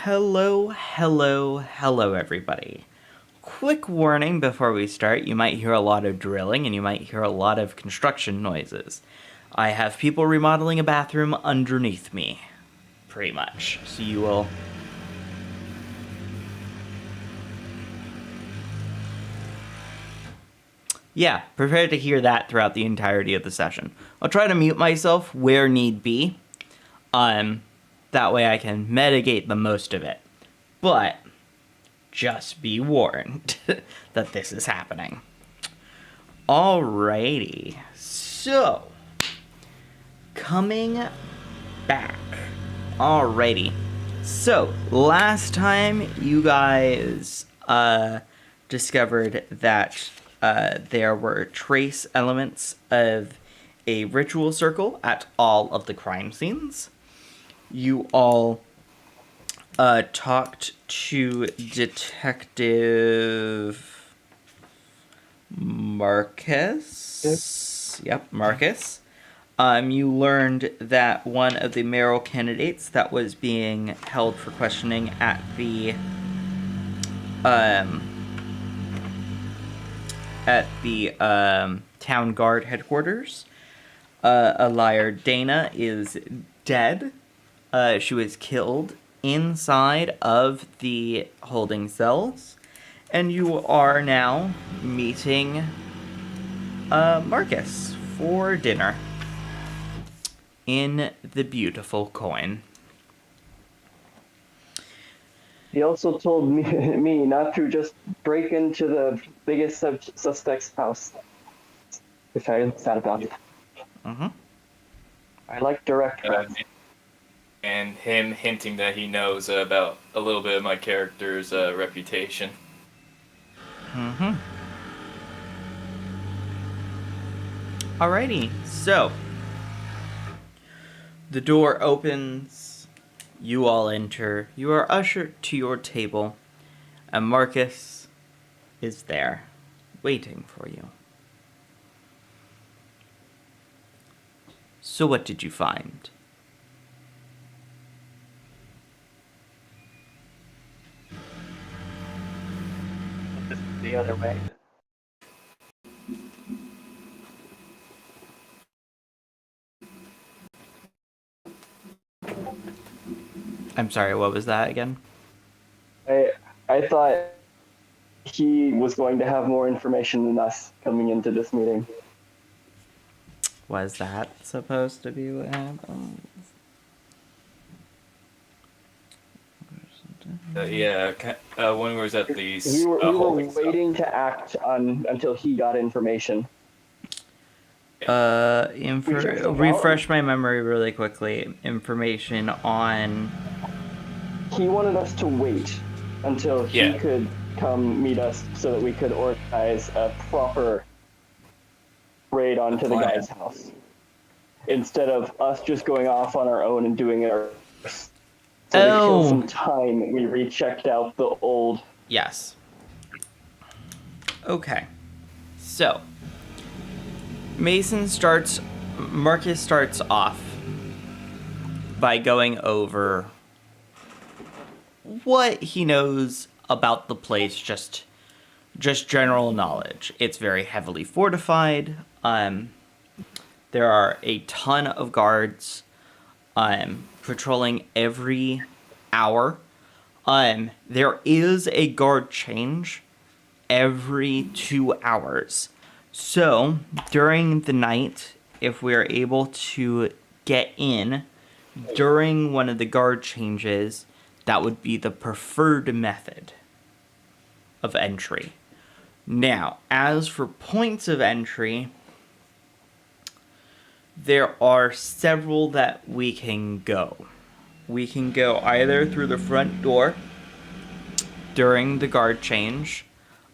Hello, everybody. Quick warning before we start, you might hear a lot of drilling and you might hear a lot of construction noises. I have people remodeling a bathroom underneath me, pretty much. So you will... Yeah, prepare to hear that throughout the entirety of the session. I'll try to mute myself where need be. That way I can mitigate the most of it. But just be warned that this is happening. Alrighty, so coming back. Alrighty, so last time you guys discovered that there were trace elements of a ritual circle at all of the crime scenes. You all talked to Detective Marcus. Yep, Marcus. You learned that one of the mayoral candidates that was being held for questioning at the town guard headquarters, a liar Dana, is dead. She was killed inside of the holding cells, and you are now meeting Marcus for dinner in the beautiful coin. He also told me not to just break into the biggest suspect's house, which I am sad about. Mm-hmm. I like direct threats. And him hinting that he knows about a little bit of my character's reputation. Mm-hmm. Alrighty, so the door opens, you all enter, you are ushered to your table, and Marcus is there, waiting for you. So what did you find? The other way. I'm sorry, what was that again? I thought he was going to have more information than us coming into this meeting. Was that supposed to be what happened? When we was at these We were holding waiting to act until he got information. Refresh my memory really quickly. Information on... He wanted us to wait until he could come meet us so that we could organize a proper raid onto the guy's house. Instead of us just going off on our own and doing it ourselves. So to kill some time, we rechecked out the old... Yes. Okay. So, Marcus starts off by going over what he knows about the place, just general knowledge. It's very heavily fortified. There are a ton of guards patrolling every hour. There is a guard change every 2 hours. So, during the night, if we're able to get in during one of the guard changes, that would be the preferred method of entry. Now, as for points of entry, there are several that we can go. We can go either through the front door during the guard change.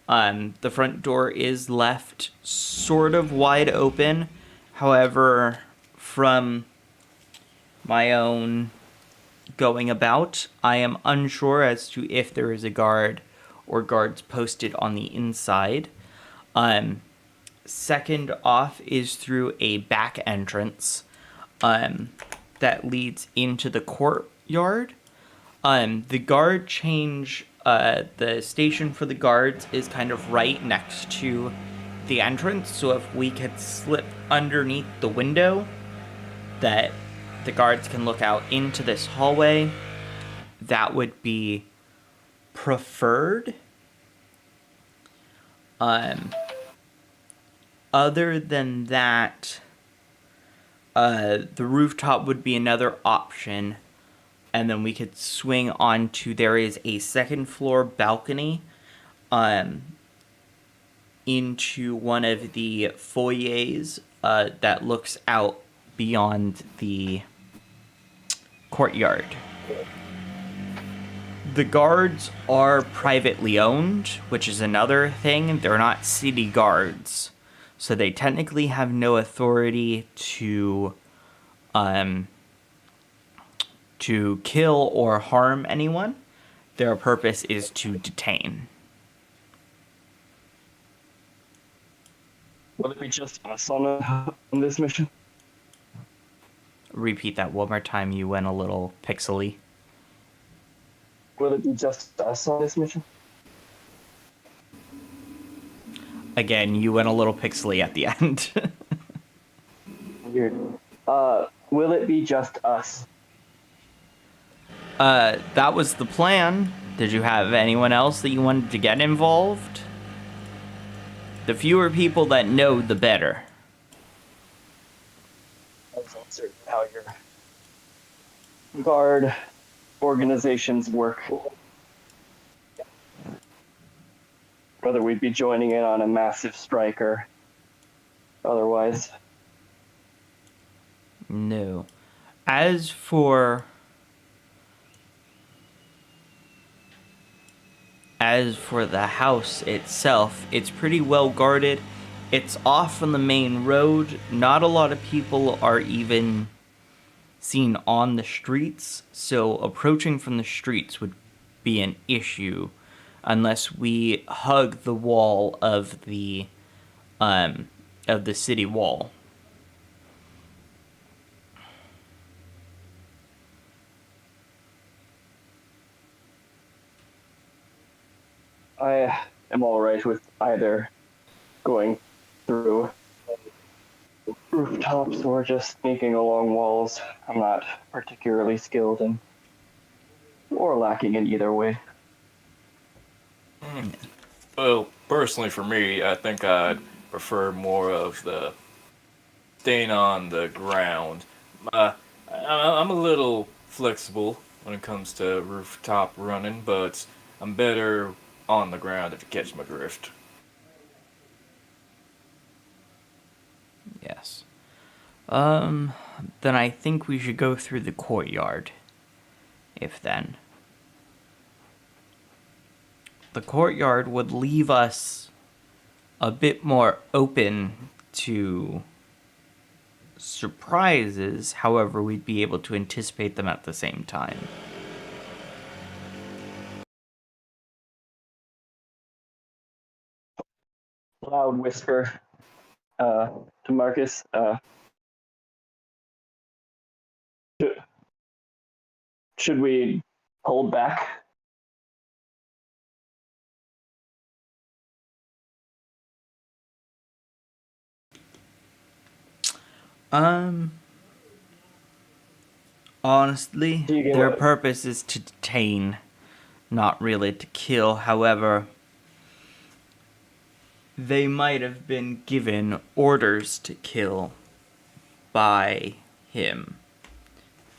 The front door is left sort of wide open. However, from my own going about, I am unsure as to if there is a guard or guards posted on the inside. Second off is through a back entrance that leads into the courtyard. The guard change, the station for the guards is kind of right next to the entrance, so if we could slip underneath the window that the guards can look out into this hallway, that would be preferred. Other than that, the rooftop would be another option, and then we could swing onto, there is a second floor balcony into one of the foyers that looks out beyond the courtyard. The guards are privately owned, which is another thing. They're not city guards, so they technically have no authority to kill or harm anyone. Their purpose is to detain. Will it be just us on this mission? Repeat that one more time. You went a little pixely. Will it be just us on this mission? Again, you went a little pixely at the end. Weird. Will it be just us? That was the plan. Did you have anyone else that you wanted to get involved? The fewer people that know, the better. That's uncertain how your guard organizations work. Whether we'd be joining in on a massive strike or otherwise. No. As for the house itself, it's pretty well guarded. It's off on the main road. Not a lot of people are even seen on the streets, so approaching from the streets would be an issue unless we hug the wall of the city wall. I am alright with either going through rooftops or just sneaking along walls. I'm not particularly skilled in or lacking in either way. Well, personally for me, I think I'd prefer more of the staying on the ground. I'm a little flexible when it comes to rooftop running, but I'm better on the ground if you catch my drift. Yes. Then I think we should go through the courtyard. If then. The courtyard would leave us a bit more open to surprises, however, we'd be able to anticipate them at the same time. Loud whisper to Marcus. Should we hold back? Honestly, their what? purpose is to detain, not really to kill. However, they might have been given orders to kill by him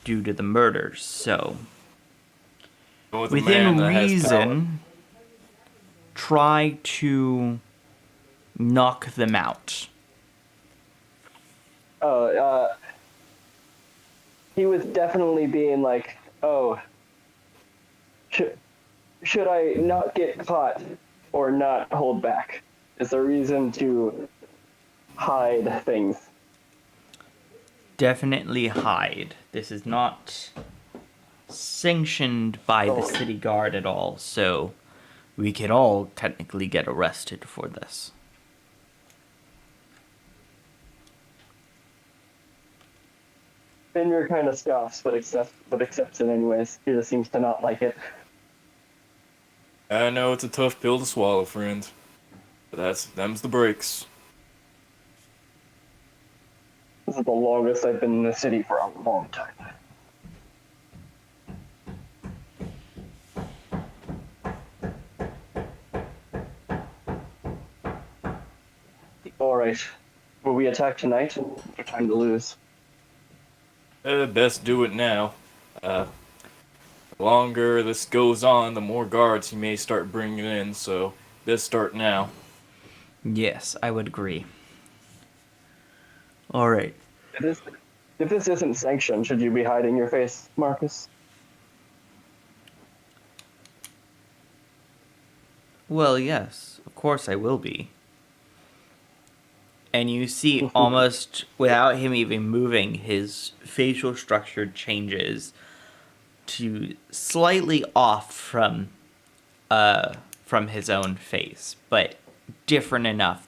due to the murders, so within reason, try to knock them out. He was definitely being like, oh, should I not get caught or not hold back? Is there reason to hide things? Definitely hide. This is not sanctioned by the city guard at all, so we could all technically get arrested for this. Finmir kind of scoffs, but accepts it anyways. He just seems to not like it. I know it's a tough pill to swallow, friend. But them's the breaks. This is the longest I've been in the city for a long time. Alright. Will we attack tonight? No time to lose. Best do it now. The longer this goes on, the more guards he may start bringing in, so best start now. Yes, I would agree. All right. If this isn't sanctioned, should you be hiding your face, Marcus? Well, yes, of course I will be. And you see, almost without him even moving, his facial structure changes to slightly off from his own face, but different enough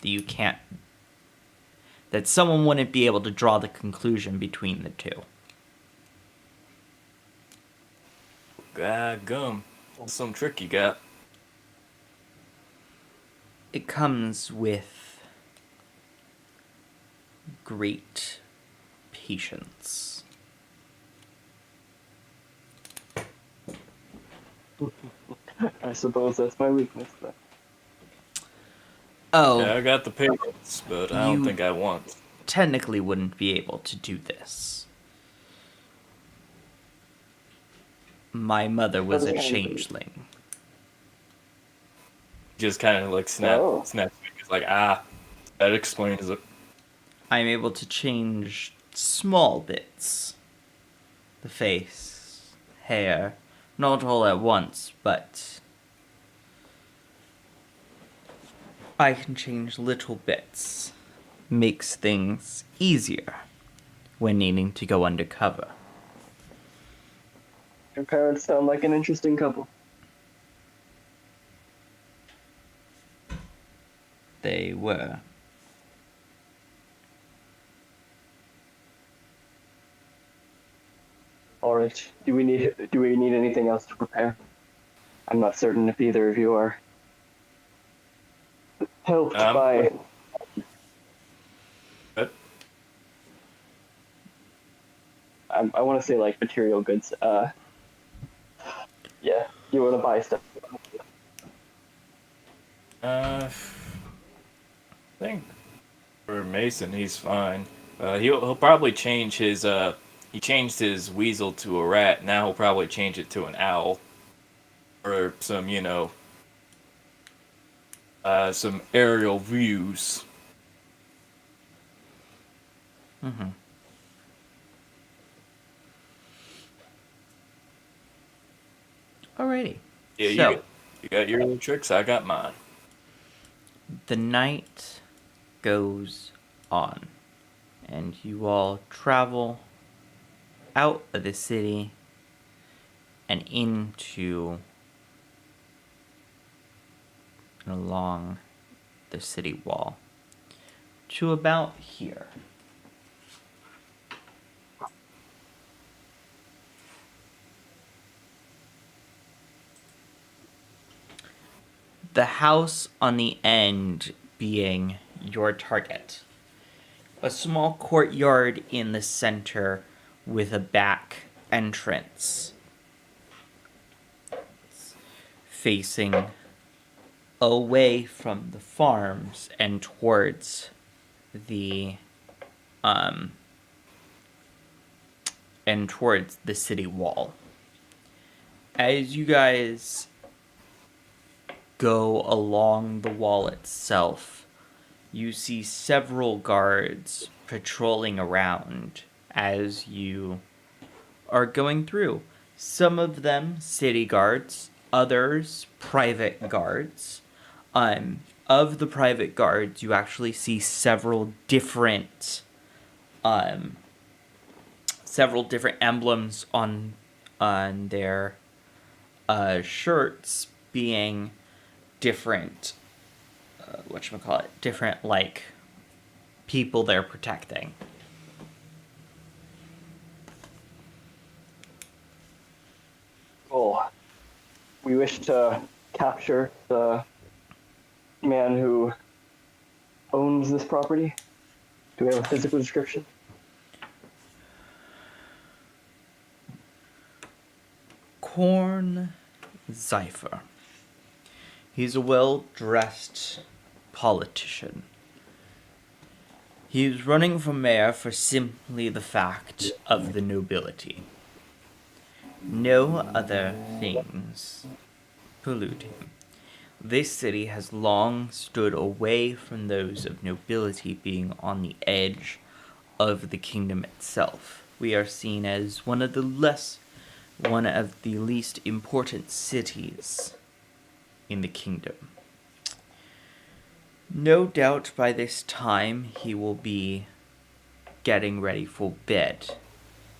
that someone wouldn't be able to draw the conclusion between the two. God gum. Some trick you got. It comes with great patience. I suppose that's my weakness, then. Oh, Yeah, I got the patience, but I don't You- think I want. technically wouldn't be able to do this. My mother was a changeling. Just kind of like snap Oh. fingers, like, that explains it. I'm able to change small bits. The face, hair, not all at once, but I can change little bits. Makes things easier when needing to go undercover. Your parents sound like an interesting couple. They were. Alright. Do we need anything else to prepare? I'm not certain if either of you are helped by. But I want to say like material goods. Yeah, you want to buy stuff. I think for Mason, he's fine. He'll probably change his he changed his weasel to a rat. Now he'll probably change it to an owl, or some some aerial views. Mm-hmm. Alrighty. Yeah, So, you got your little tricks. I got mine. the night goes on, and you all travel out of the city and into and along the city wall to about here. The house on the end being your target. A small courtyard in the center with a back entrance facing away from the farms and towards the city wall. As you guys go along the wall itself, you see several guards patrolling around as you are going through. Some of them city guards, others private guards. Of the private guards, you actually see several different emblems on their shirts being different different like people they're protecting. We wish to capture the man who owns this property. Do we have a physical description? Korn Zypher. He's a well-dressed politician. He is running for mayor for simply the fact of the nobility. No other things pollute him. This city has long stood away from those of nobility being on the edge of the kingdom itself. We are seen as one of the least important cities in the kingdom. No doubt by this time he will be getting ready for bed,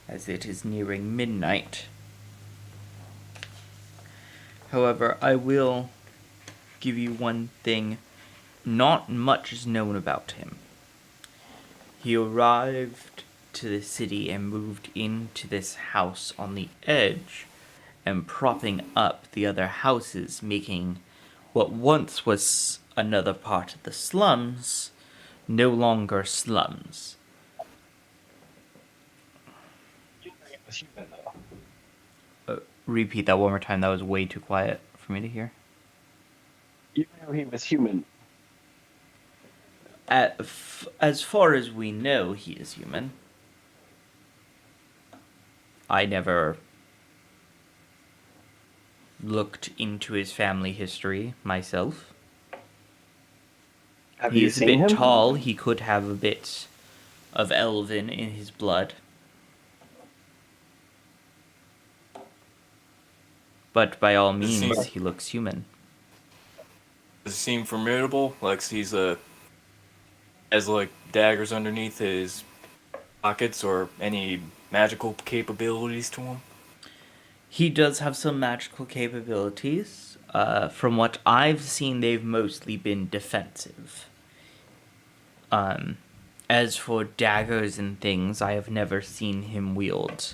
as it is nearing midnight. However, I will give you one thing. Not much is known about him. He arrived to the city and moved into this house on the edge and propping up the other houses, making what once was another part of the slums no longer slums. Repeat that one more time. That was way too quiet for me to hear. You knew he was human. As far as we know, he is human. I never looked into his family history myself. Have He you is a seen bit him? tall. He could have a bit of elven in his blood. But by all means, he looks human. Does he seem formidable? Like he's has like daggers underneath his pockets or any magical capabilities to him? He does have some magical capabilities. From what I've seen, they've mostly been defensive. As for daggers and things, I have never seen him wield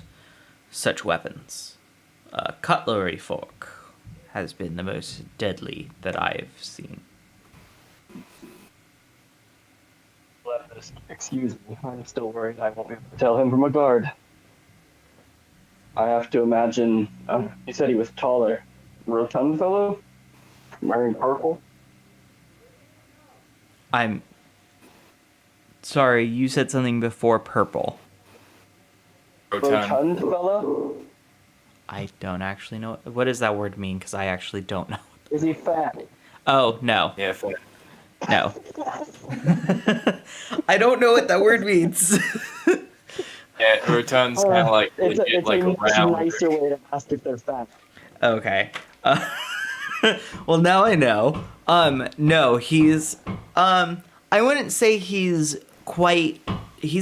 such weapons. Cutlery fork has been the most deadly that I've seen. Excuse me, I'm still worried I won't be able to tell him from a guard. I have to imagine, you said he was taller. Rotund fellow? Wearing purple? I'm sorry, you said something before purple. Rotund fellow? I don't actually know. What does that word mean? Because I actually don't know. Is he fat? Oh, no. Yeah, fair. No. I don't know what that word means. Yeah, Rotund's kind of like it's legit, a like much round. nicer way to ask if they're fat. Okay. Well, now I know. No, he's, I wouldn't say he's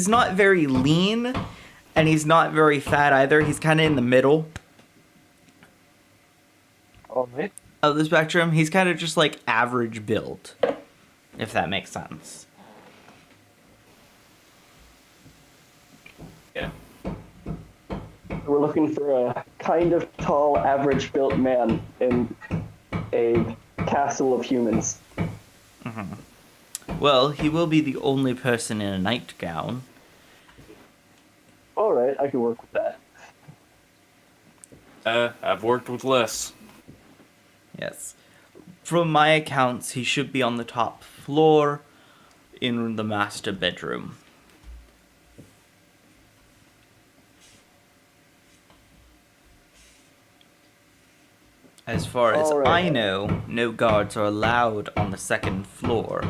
not very lean, and he's not very fat either. He's kind of in the middle Alright. of the spectrum. He's kind of just like average build, if that makes sense. Yeah. We're looking for a kind of tall, average-built man in a castle of humans. Well, he will be the only person in a nightgown. Alright, I can work with that. I've worked with less. Yes. From my accounts, he should be on the top floor in the master bedroom. As far as I know, no guards are allowed on the second floor.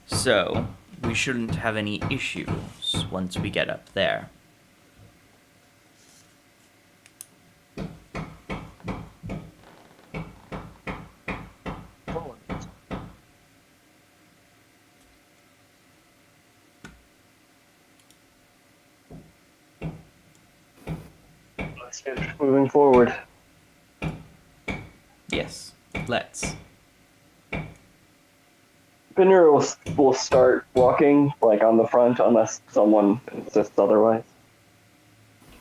So, we shouldn't have any issues once we get up there. Let's get moving forward. Yes, let's. Pinner will start walking, like, on the front, unless someone insists otherwise.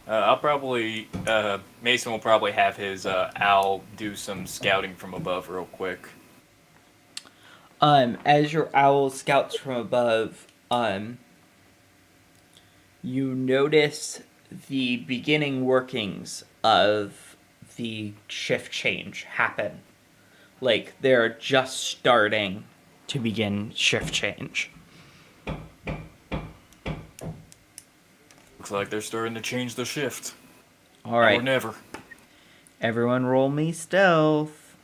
I'll probably Mason will probably have his owl do some scouting from above real quick. As your owl scouts from above, you notice the beginning workings of the shift change happen. Like, they're just starting to begin shift change. Looks like they're starting to change the shift. All right. Or never. Everyone roll me stealth.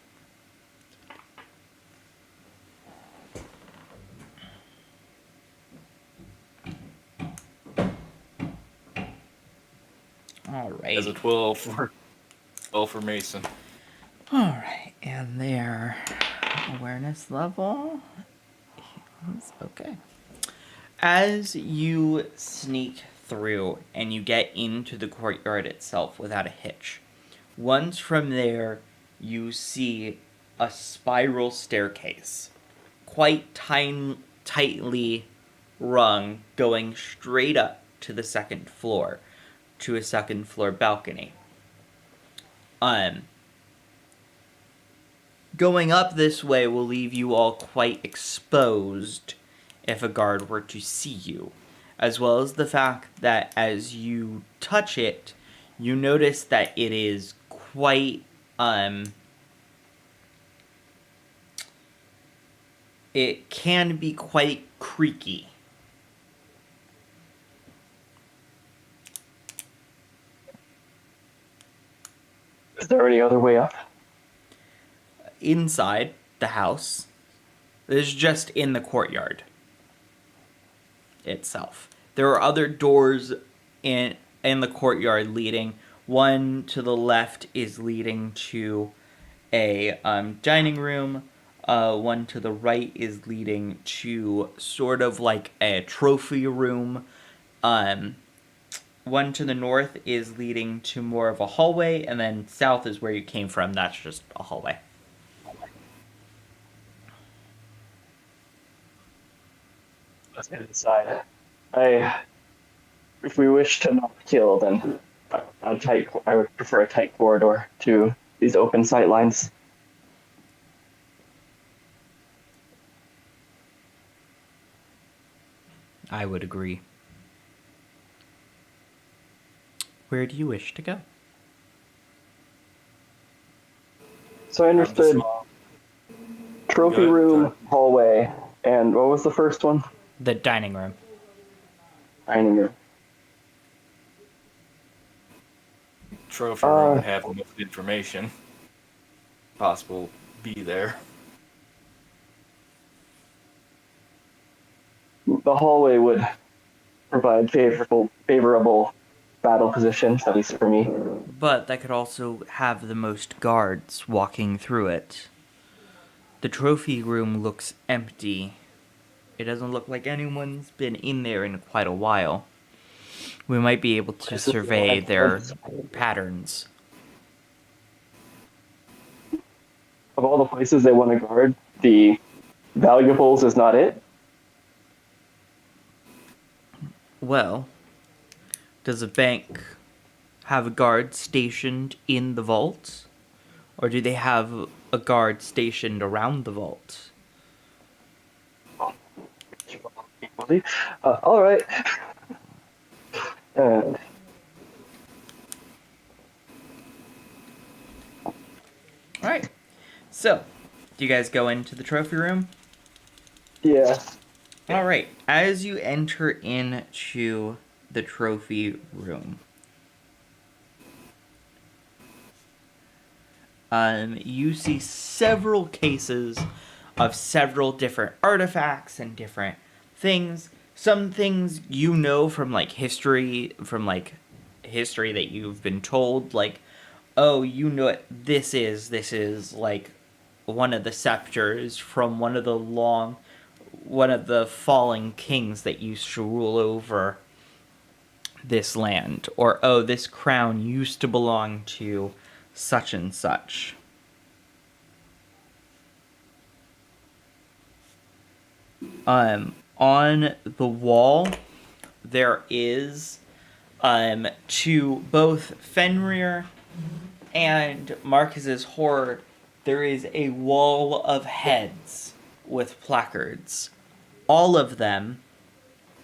All right. As a 12 for Mason. All right, and their awareness level is okay. As you sneak through and you get into the courtyard itself without a hitch, once from there you see a spiral staircase, quite tightly rung, going straight up to the second floor, to a second floor balcony. Going up this way will leave you all quite exposed if a guard were to see you, as well as the fact that as you touch it, you notice that it is quite, it can be quite creaky. Is there any other way up? Inside the house, there's just in the courtyard itself. There are other doors in the courtyard leading. One to the left is leading to a dining room. One to the right is leading to sort of like a trophy room. One to the north is leading to more of a hallway, and then south is where you came from. That's just a hallway. Let's get inside. If we wish to not kill, then I would prefer a tight corridor to these open sight lines. I would agree. Where do you wish to go? So I understood trophy room, hallway, and what was the first one? The dining room. Dining room. Trophy room would have enough information possible be there. The hallway would provide favorable battle positions, at least for me. But that could also have the most guards walking through it. The trophy room looks empty. It doesn't look like anyone's been in there in quite a while. We might be able to survey their patterns. Of all the places they want to guard, the valuables is not it. Well, does a bank have a guard stationed in the vault? Or do they have a guard stationed around the vault? All right. Alright. So, do you guys go into the trophy room? Yeah. Alright. As you enter into the trophy room, you see several cases of several different artifacts and different things. Some things you know from history that you've been told, oh, you know what this is like one of the scepters from one of the fallen kings that used to rule over this land, or oh, this crown used to belong to such and such. On the wall, there is To both Fenrir and Marcus's horde, there is a wall of heads with placards. All of them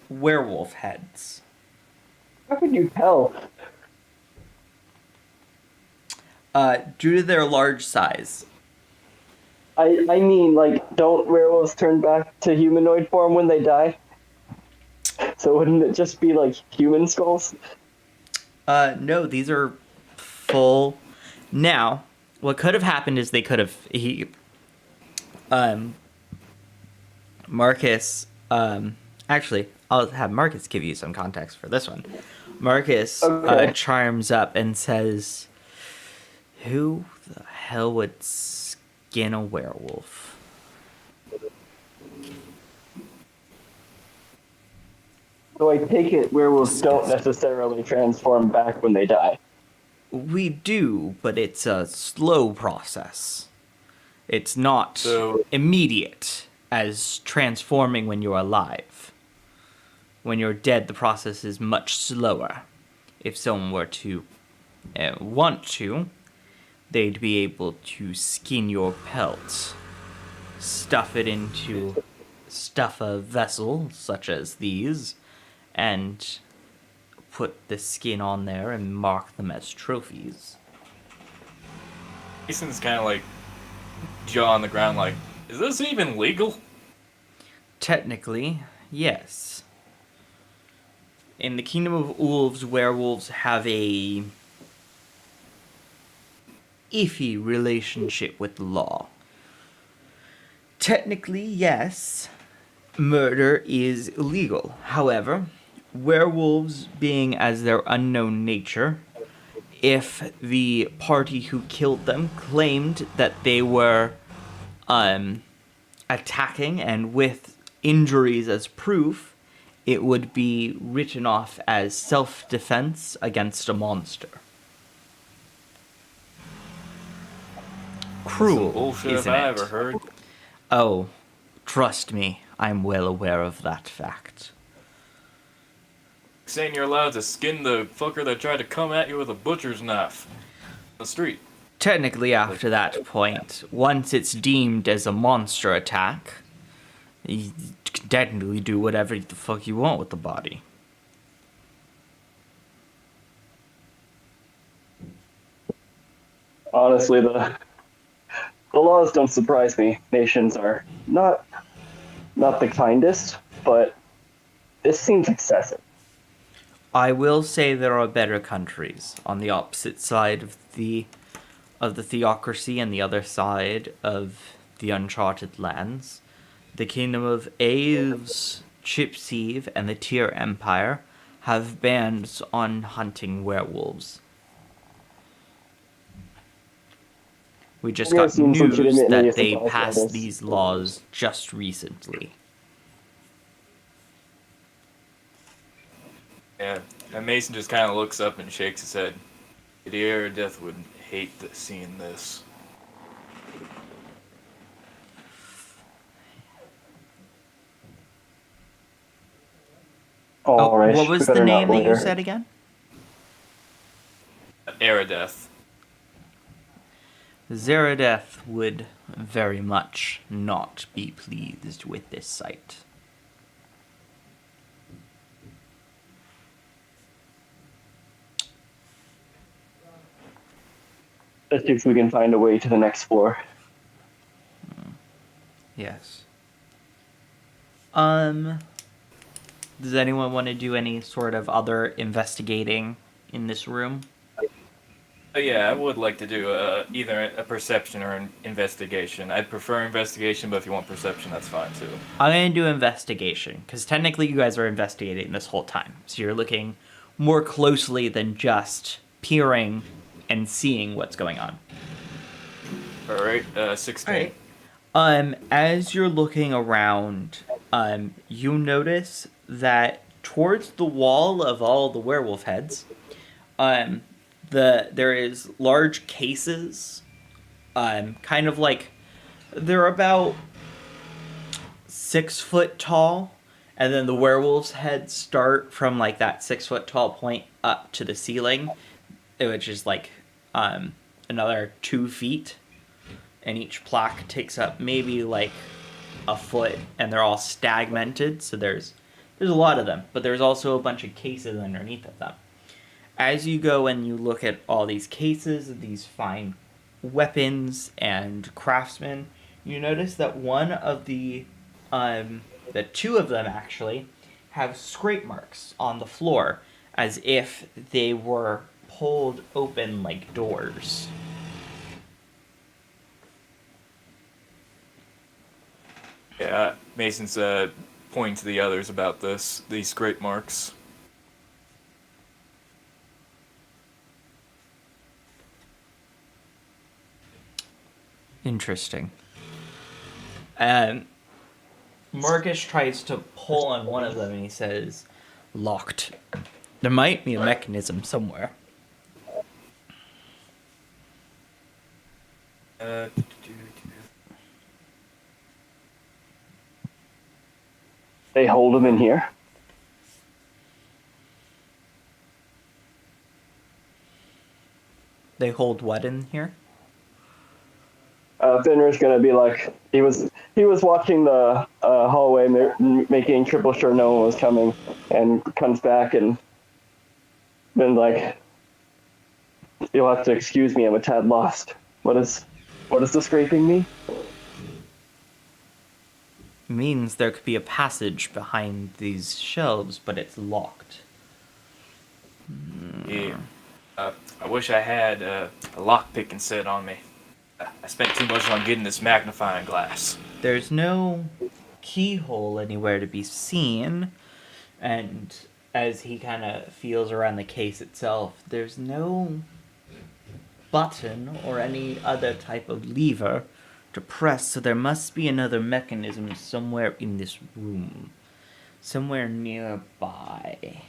werewolf heads. How could you tell? Due to their large size. I mean, like, don't werewolves turn back to humanoid form when they die? So wouldn't it just be, like, human skulls? No, these are full. Now, what could have happened is they could have Marcus. Actually, I'll have Marcus give you some context for this one. Marcus Okay. chimes up and says, "Who the hell would skin a werewolf?" So I take it werewolves don't necessarily transform back when they die. We do, but it's a slow process. It's not immediate as transforming when you're alive. When you're dead, the process is much slower. If someone were to want to, they'd be able to skin your pelt, stuff a vessel such as these, and put the skin on there and mark them as trophies. Jason's kind of like jaw on the ground, like, is this even legal? Technically, yes. In the Kingdom of Wolves, werewolves have a iffy relationship with the law. Technically, yes, murder is illegal. However, werewolves being as their unknown nature, if the party who killed them claimed that they were attacking and with injuries as proof, it would be written off as self-defense against a monster. Cruel, Some bullshit if isn't I it? ever heard. Oh, trust me, I'm well aware of that fact. Saying you're allowed to skin the fucker that tried to come at you with a butcher's knife on the street. Technically, after that point, once it's deemed as a monster attack, you can technically do whatever the fuck you want with the body. Honestly, the laws don't surprise me. Nations are not the kindest, but this seems excessive. I will say there are better countries on the opposite side of the theocracy and the other side of the uncharted lands. The Kingdom of Aves, Chipseave, and the Tyr Empire have bans on hunting werewolves. We just Yeah, got seems news legitimately that they surprised by passed this. these laws just recently. Yeah, and Mason just kind of looks up and shakes his head. Dear Death would hate seeing this. All right. What was we better the not name that you linger. said again? Aerodeth. Zeradeth would very much not be pleased with this sight. Let's see if we can find a way to the next floor. Yes. Does anyone want to do any sort of other investigating in this room? Yeah, I would like to do either a perception or an investigation. I'd prefer investigation, but if you want perception, that's fine too. I'm going to do investigation, because technically you guys are investigating this whole time. So you're looking more closely than just peering and seeing what's going on. Alright, 16. Alright. As you're looking around, you notice that towards the wall of all the werewolf heads, there is large cases, kind of like they're about 6 foot tall, And then the werewolf's heads start from like that 6 foot tall point up to the ceiling, which is like another 2 feet. And each plaque takes up maybe like a foot, and they're all stagmented. So there's a lot of them, but there's also a bunch of cases underneath of them. As you go and you look at all these cases of these fine weapons and craftsmen, you notice that one of the two of them actually have scrape marks on the floor, as if they were pulled open like doors. Yeah, Mason's pointing to the others about these scrape marks. Interesting. Marcus tries to pull on one of them and he says, "Locked. There might be a mechanism somewhere." They hold him in here. They hold what in here? Finner's gonna be like, he was watching the hallway, making triple sure no one was coming, and comes back and then like, "You'll have to excuse me, I'm a tad lost. What does the scraping mean?" Means there could be a passage behind these shelves, but it's locked. Yeah. I wish I had a lock-picking set on me. I spent too much on getting this magnifying glass. There's no keyhole anywhere to be seen, and as he kind of feels around the case itself, there's no button or any other type of lever to press, so there must be another mechanism somewhere in this room. Somewhere nearby.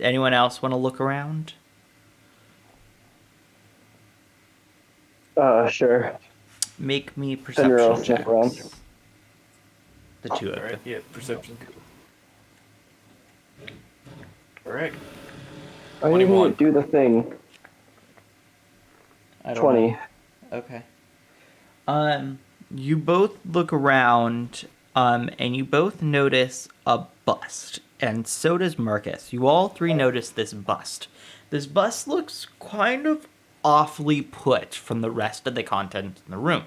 Anyone else want to look around? Sure. Make me Finner will perception sniff around. checks. The two of them. Alright, yeah, perception. Alright. I need to 21. do the thing. I don't 20. know. Okay. You both look around, and you both notice a bust, and so does Marcus. You all three notice this bust. This bust looks kind of awfully put from the rest of the content in the room.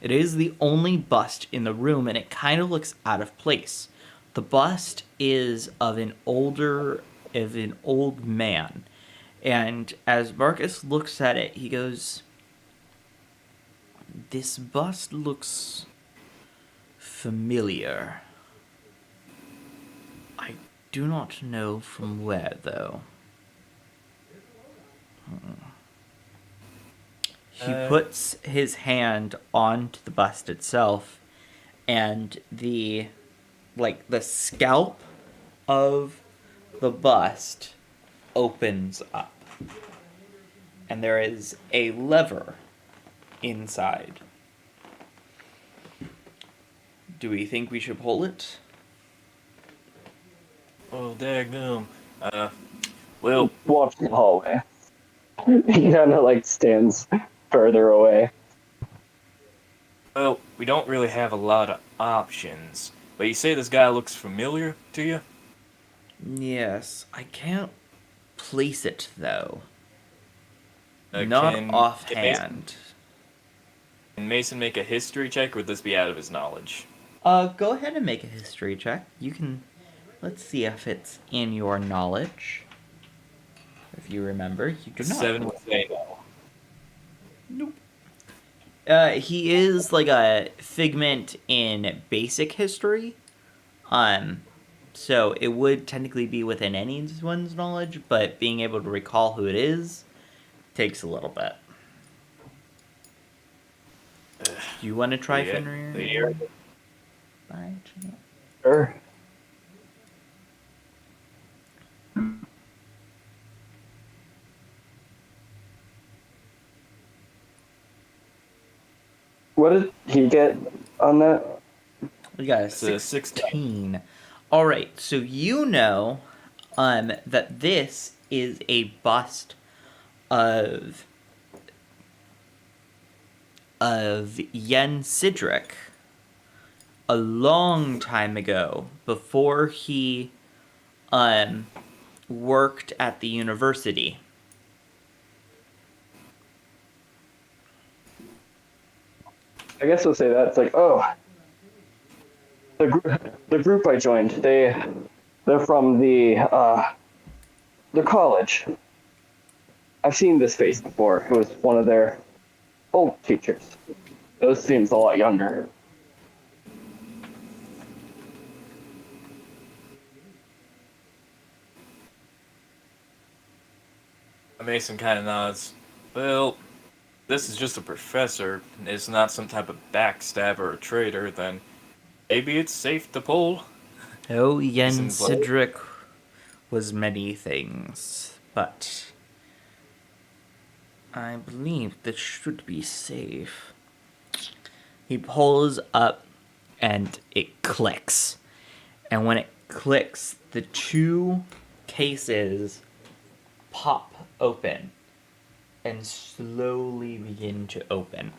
It is the only bust in the room, and it kind of looks out of place. The bust is of an old man, and as Marcus looks at it, he goes, "This bust looks familiar. I do not know from where, though." He puts his hand onto the bust itself, and the scalp of the bust opens up, and there is a lever inside. Do we think we should pull it? Oh, daggum. Well, Walks the hallway. He kind of like stands further away. well, we don't really have a lot of options. But you say this guy looks familiar to you? Yes, I can't place it though. Can Not offhand. Can Mason make a history check, or would this be out of his knowledge? Go ahead and make a history check. You can. Let's see if it's in your knowledge. If you remember, you do not. 7 would say no. Nope. He is like a figment in basic history. So it would technically be within anyone's knowledge, but being able to recall who it is takes a little bit. Do you want to try Fenrir? By chance? Sure. What did he get on that? You got a It's a 16. All right, so you know that this is a bust of Yen Sidric a long time ago, before he worked at the university. I guess we'll say that. It's like, oh, the group I joined, they're from the college. I've seen this face before. It was one of their old teachers. Those seems a lot younger. Mason kind of nods. Well, this is just a professor. It's not some type of backstabber or traitor. Then maybe it's safe to pull. Oh, Yen Mason's like, Sidric was many things, but I believe this should be safe. He pulls up and it clicks. And when it clicks, the two cases pop open and slowly begin to open.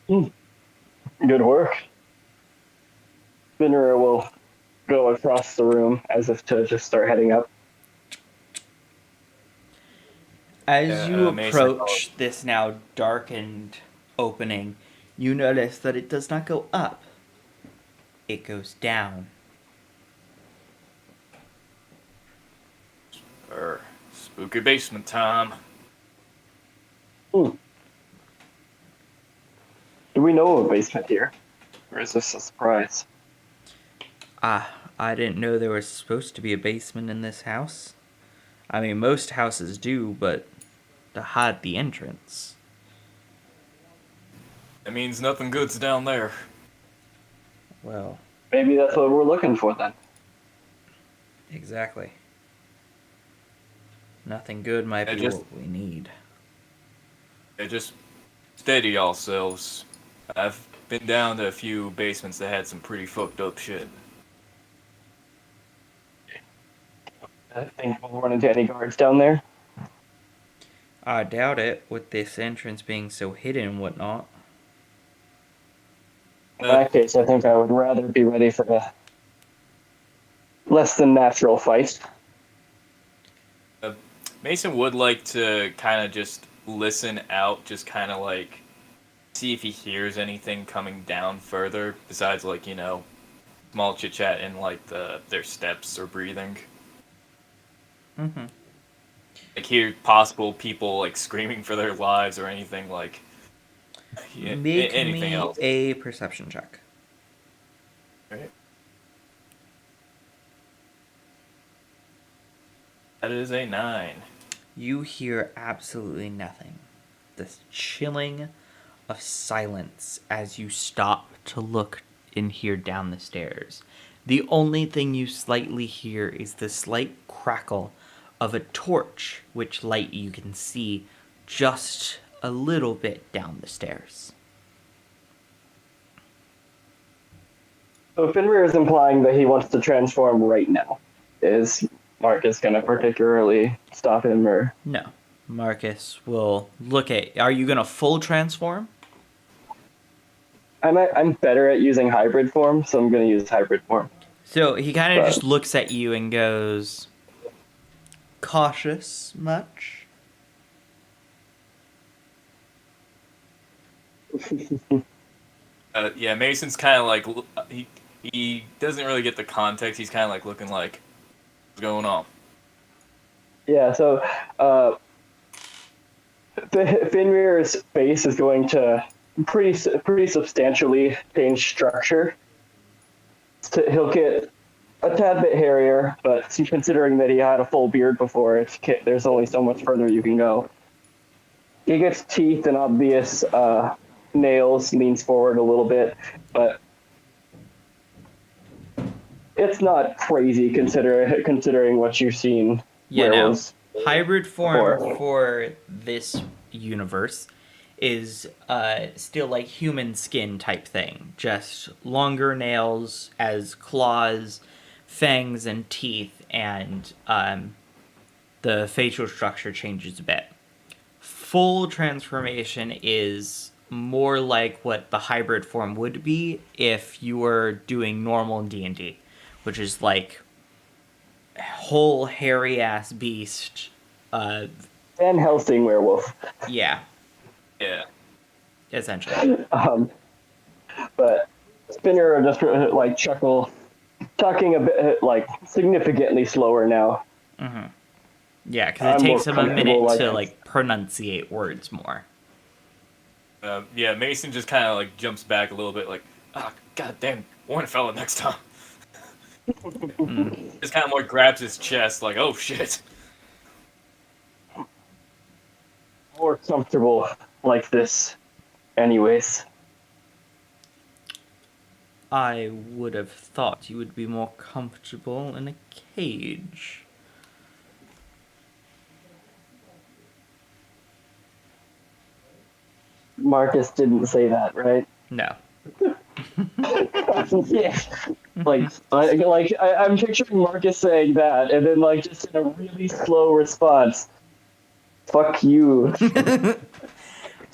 Good work. Finnerer will go across the room as if to just start heading up. As you Mason approach this now darkened opening, you notice that it does not go up. It goes down. Spooky basement time. Do we know of a basement here? Or is this a surprise? I didn't know there was supposed to be a basement in this house. I mean, most houses do, but to hide the entrance. That means nothing good's down there. Well, Maybe that's what we're looking for then. exactly. Nothing good might be what we need. Just steady yourselves. I've been down to a few basements that had some pretty fucked up shit. I think we'll run into any guards down there. I doubt it, with this entrance being so hidden and whatnot. In that case, I think I would rather be ready for a less than natural fight. Mason would like to kind of just listen out, just kind of like see if he hears anything coming down further, besides like, small chit chat and like their steps or breathing. Mm-hmm. Like hear possible people like screaming for their lives or anything like Make anything me else. a perception check. Right. That is a 9. You hear absolutely nothing. This chilling of silence as you stop to look and hear down the stairs. The only thing you slightly hear is the slight crackle of a torch, which light you can see just a little bit down the stairs. So Finrear is implying that he wants to transform right now. Is Marcus going to particularly stop him, or? No. Marcus will look at... Are you going to full transform? I'm better at using hybrid form, so I'm going to use hybrid form. So he kind of just looks at you and goes... Cautious much? Yeah, Mason's kind of like he doesn't really get the context. He's kind of like looking like, what's going on? Yeah, so Finrear's face is going to pretty substantially change structure. He'll get a tad bit hairier, but considering that he had a full beard before, there's only so much further you can go. He gets teeth and obvious nails, leans forward a little bit, but it's not crazy considering what you've seen Yeah, no. werewolves Hybrid form before. for this universe is still like human skin type thing. Just longer nails as claws, fangs, and teeth, and the facial structure changes a bit. Full transformation is more like what the hybrid form would be if you were doing normal D&D, which is like whole hairy ass beast. Van Helsing werewolf. Yeah, Yeah. essentially. But Spinner just like chuckle, talking a bit like significantly slower now. Yeah, because it I'm more takes him a comfortable minute like to this. like pronunciate words more. Yeah, Mason just kind of like jumps back a little bit, like, ah, goddamn, warn a fella next time. Just kind of more grabs his chest, like, oh shit. More comfortable like this, anyways. I would have thought you would be more comfortable in a cage. Marcus didn't say that, right? No. Yeah. I'm picturing Marcus saying that, and then like just in a really slow response, "Fuck you."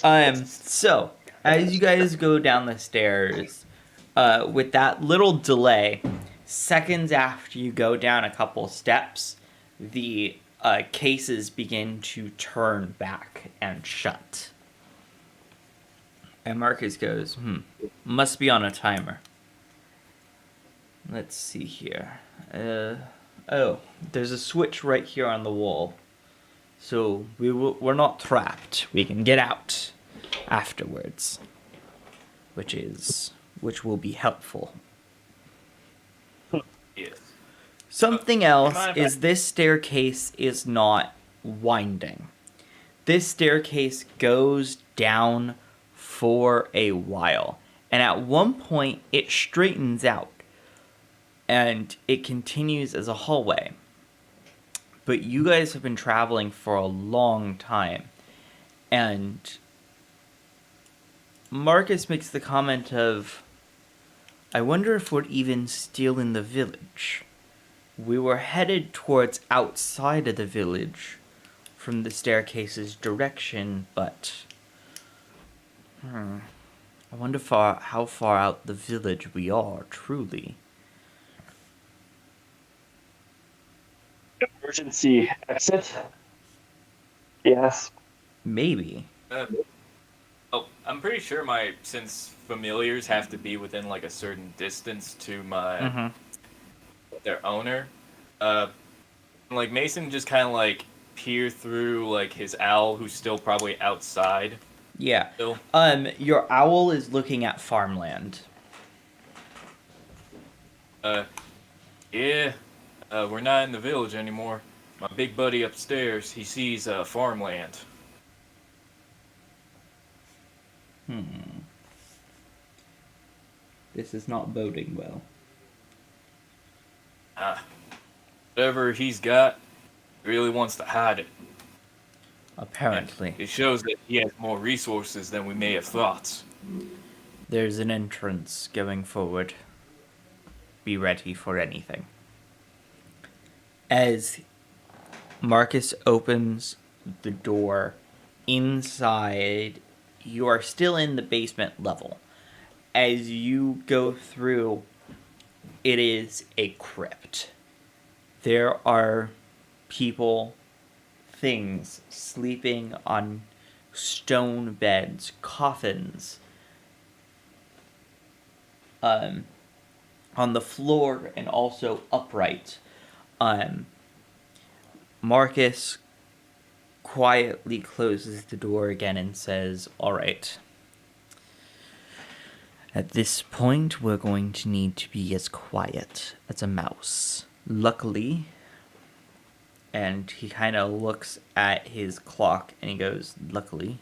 So, as you guys go down the stairs, with that little delay, seconds after you go down a couple steps, the cases begin to turn back and shut. And Marcus goes, must be on a timer. Let's see here. Oh, there's a switch right here on the wall. So we're not trapped. We can get out afterwards, which will be helpful. Yes. Something else is this staircase is not winding. This staircase goes down for a while, and at one point it straightens out and it continues as a hallway. But you guys have been traveling for a long time, and Marcus makes the comment of, I wonder if we're even still in the village. We were headed towards outside of the village from the staircase's direction, but I wonder how far out the village we are, truly. Emergency exit. Yes. Maybe. I'm pretty sure since familiars have to be within like a certain distance to their owner, like Mason just kind of like peer through like his owl who's still probably outside. Yeah. Still. Your owl is looking at farmland. Yeah, we're not in the village anymore. My big buddy upstairs, he sees farmland. This is not boding well. Whatever he's got, he really wants to hide it. Apparently. And it shows that he has more resources than we may have thought. There's an entrance going forward. Be ready for anything. As Marcus opens the door inside, you are still in the basement level. As you go through, it is a crypt. There are people, things sleeping on stone beds, coffins, on the floor and also upright. Marcus quietly closes the door again and says, all right. At this point, we're going to need to be as quiet as a mouse. Luckily, and he kind of looks at his clock and he goes, luckily,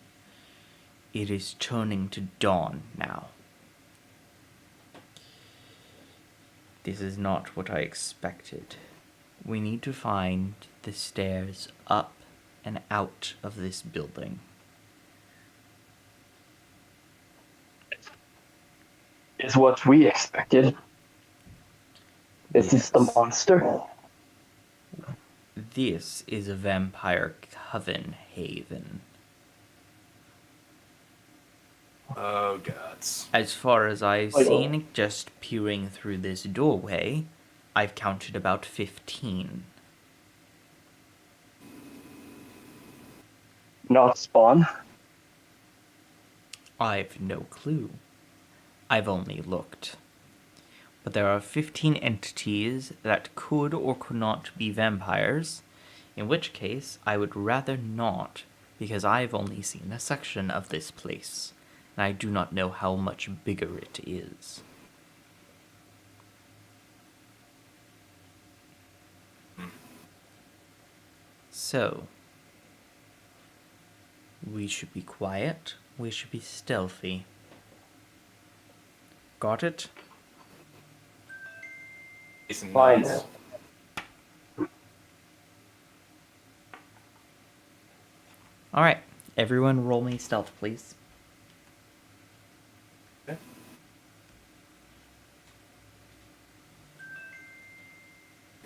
it is turning to dawn now. This is not what I expected. We need to find the stairs up and out of this building. Is what we expected. Is this the Yes. monster? This is a vampire coven haven. Oh, gods. As far as I've seen, just peering through this doorway, I've counted about 15. Not spawn? I've no clue. I've only looked. But there are 15 entities that could or could not be vampires, in which case I would rather not, because I've only seen a section of this place, and I do not know how much bigger it is. So, we should be quiet, we should be stealthy. Got it? Decent Fine. nods. Alright, everyone roll me stealth, please. Okay.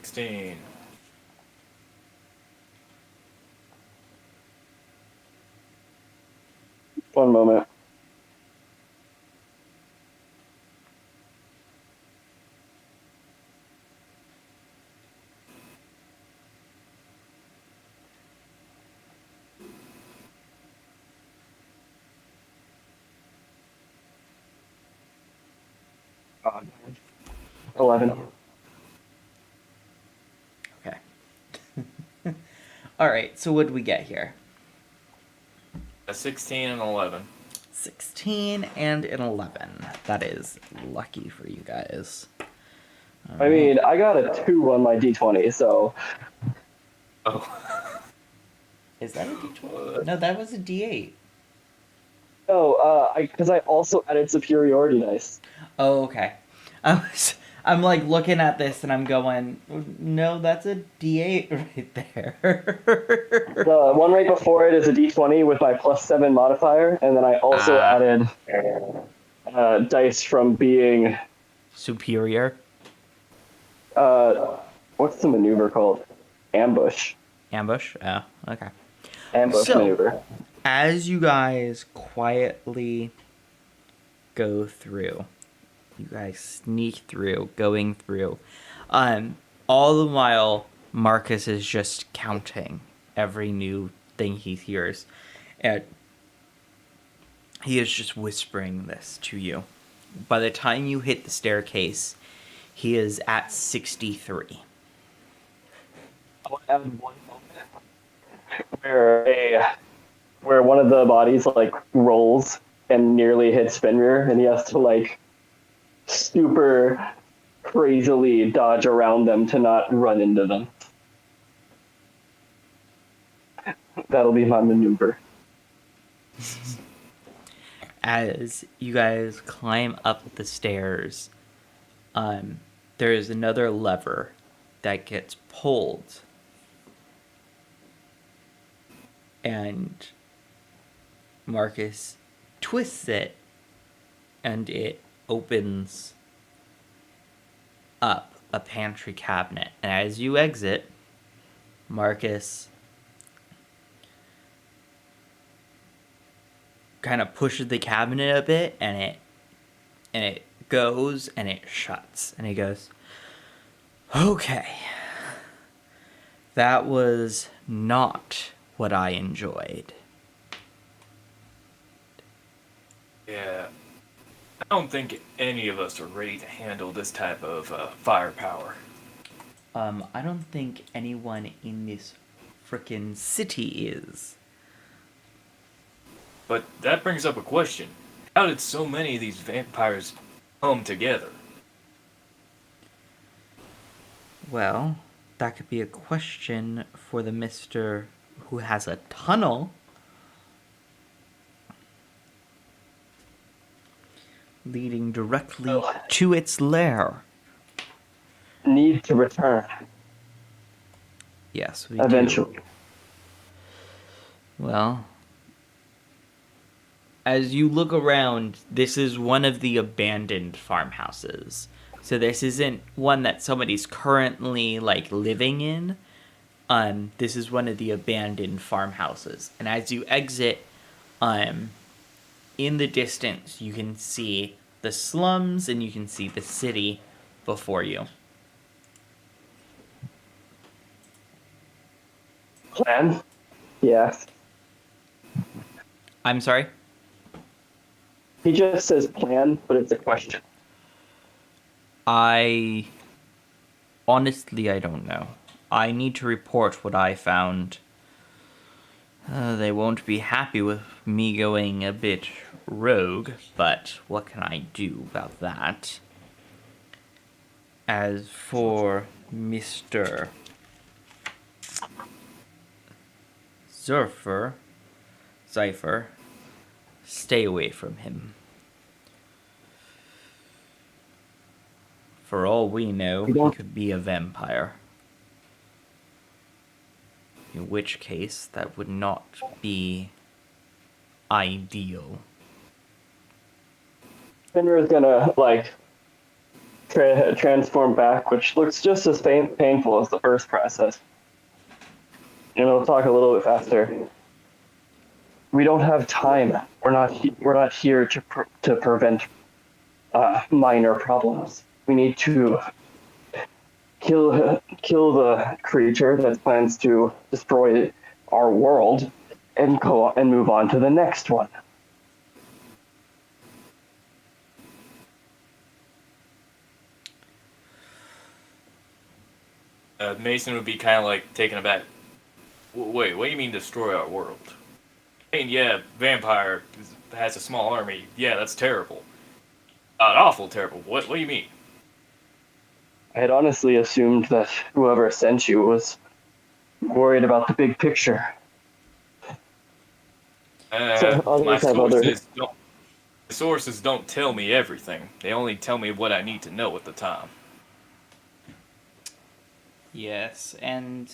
16. One moment. Oh, 11. Okay. Alright, so what do we get here? A 16 and 11. 16 and an 11. That is lucky for you guys. I mean, I got a 2 on my d20, so. Oh. Is that a d20? No, that was a d8. No, because I also added superiority dice. Oh, okay. I'm like looking at this and I'm going, no, that's a d8 right there. The one right before it is a d20 with my +7 modifier, and then I also added dice from being. Superior. What's the maneuver called? Ambush. Ambush? Oh, okay. Ambush So- maneuver. As you guys quietly go through, you guys sneak through, going through, all the while Marcus is just counting every new thing he hears, and he is just whispering this to you. By the time you hit the staircase, he is at 63. I want to add one moment where one of the bodies like rolls and nearly hits Fenrir, and he has to like super crazily dodge around them to not run into them. That'll be my maneuver. As you guys climb up the stairs, there is another lever that gets pulled, and Marcus twists it, and it opens up a pantry cabinet. And as you exit, Marcus kind of pushes the cabinet a bit, and it goes and it shuts, and he goes, okay, that was not what I enjoyed. Yeah. I don't think any of us are ready to handle this type of firepower. I don't think anyone in this frickin' city is. But that brings up a question. How did so many of these vampires come together? Well, that could be a question for the mister who has a tunnel. Leading directly to its lair. Need to return. Yes, we eventually. do. Well, as you look around, this is one of the abandoned farmhouses. So this isn't one that somebody's currently like living in. This is one of the abandoned farmhouses. And as you exit, in the distance, you can see the slums and you can see the city before you. Plan? Yes. I'm sorry? He just says plan, but it's a question. I honestly, I don't know. I need to report what I found. They won't be happy with me going a bit rogue, but what can I do about that? As for Mr. Cypher, stay away from him. For all we know, he could be a vampire. In which case, that would not be ideal. Fenrir's gonna, like, transform back, which looks just as painful as the first process. And it'll talk a little bit faster. We don't have time. We're not here to prevent minor problems. We need to kill the creature that plans to destroy our world, and go and move on to the next one. Mason would be kind of like taken aback. Wait, what do you mean destroy our world? I mean, yeah, vampire has a small army. Yeah, that's terrible. Awful terrible. What do you mean? I had honestly assumed that whoever sent you was worried about the big picture. My sources don't tell me everything. They only tell me what I need to know at the time. Yes, and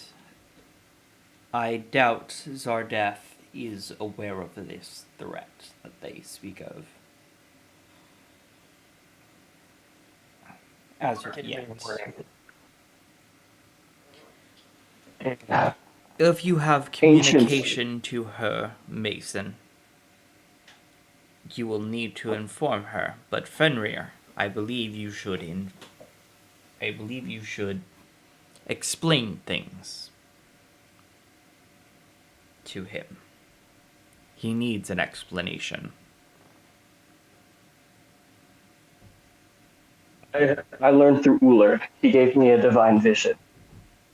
I doubt Zardath is aware of this threat that they speak of. As of yet. If you have communication to her, Mason, you will need to inform her. But Fenrir, I believe you should explain things to him. He needs an explanation. I learned through Uller. He gave me a divine vision.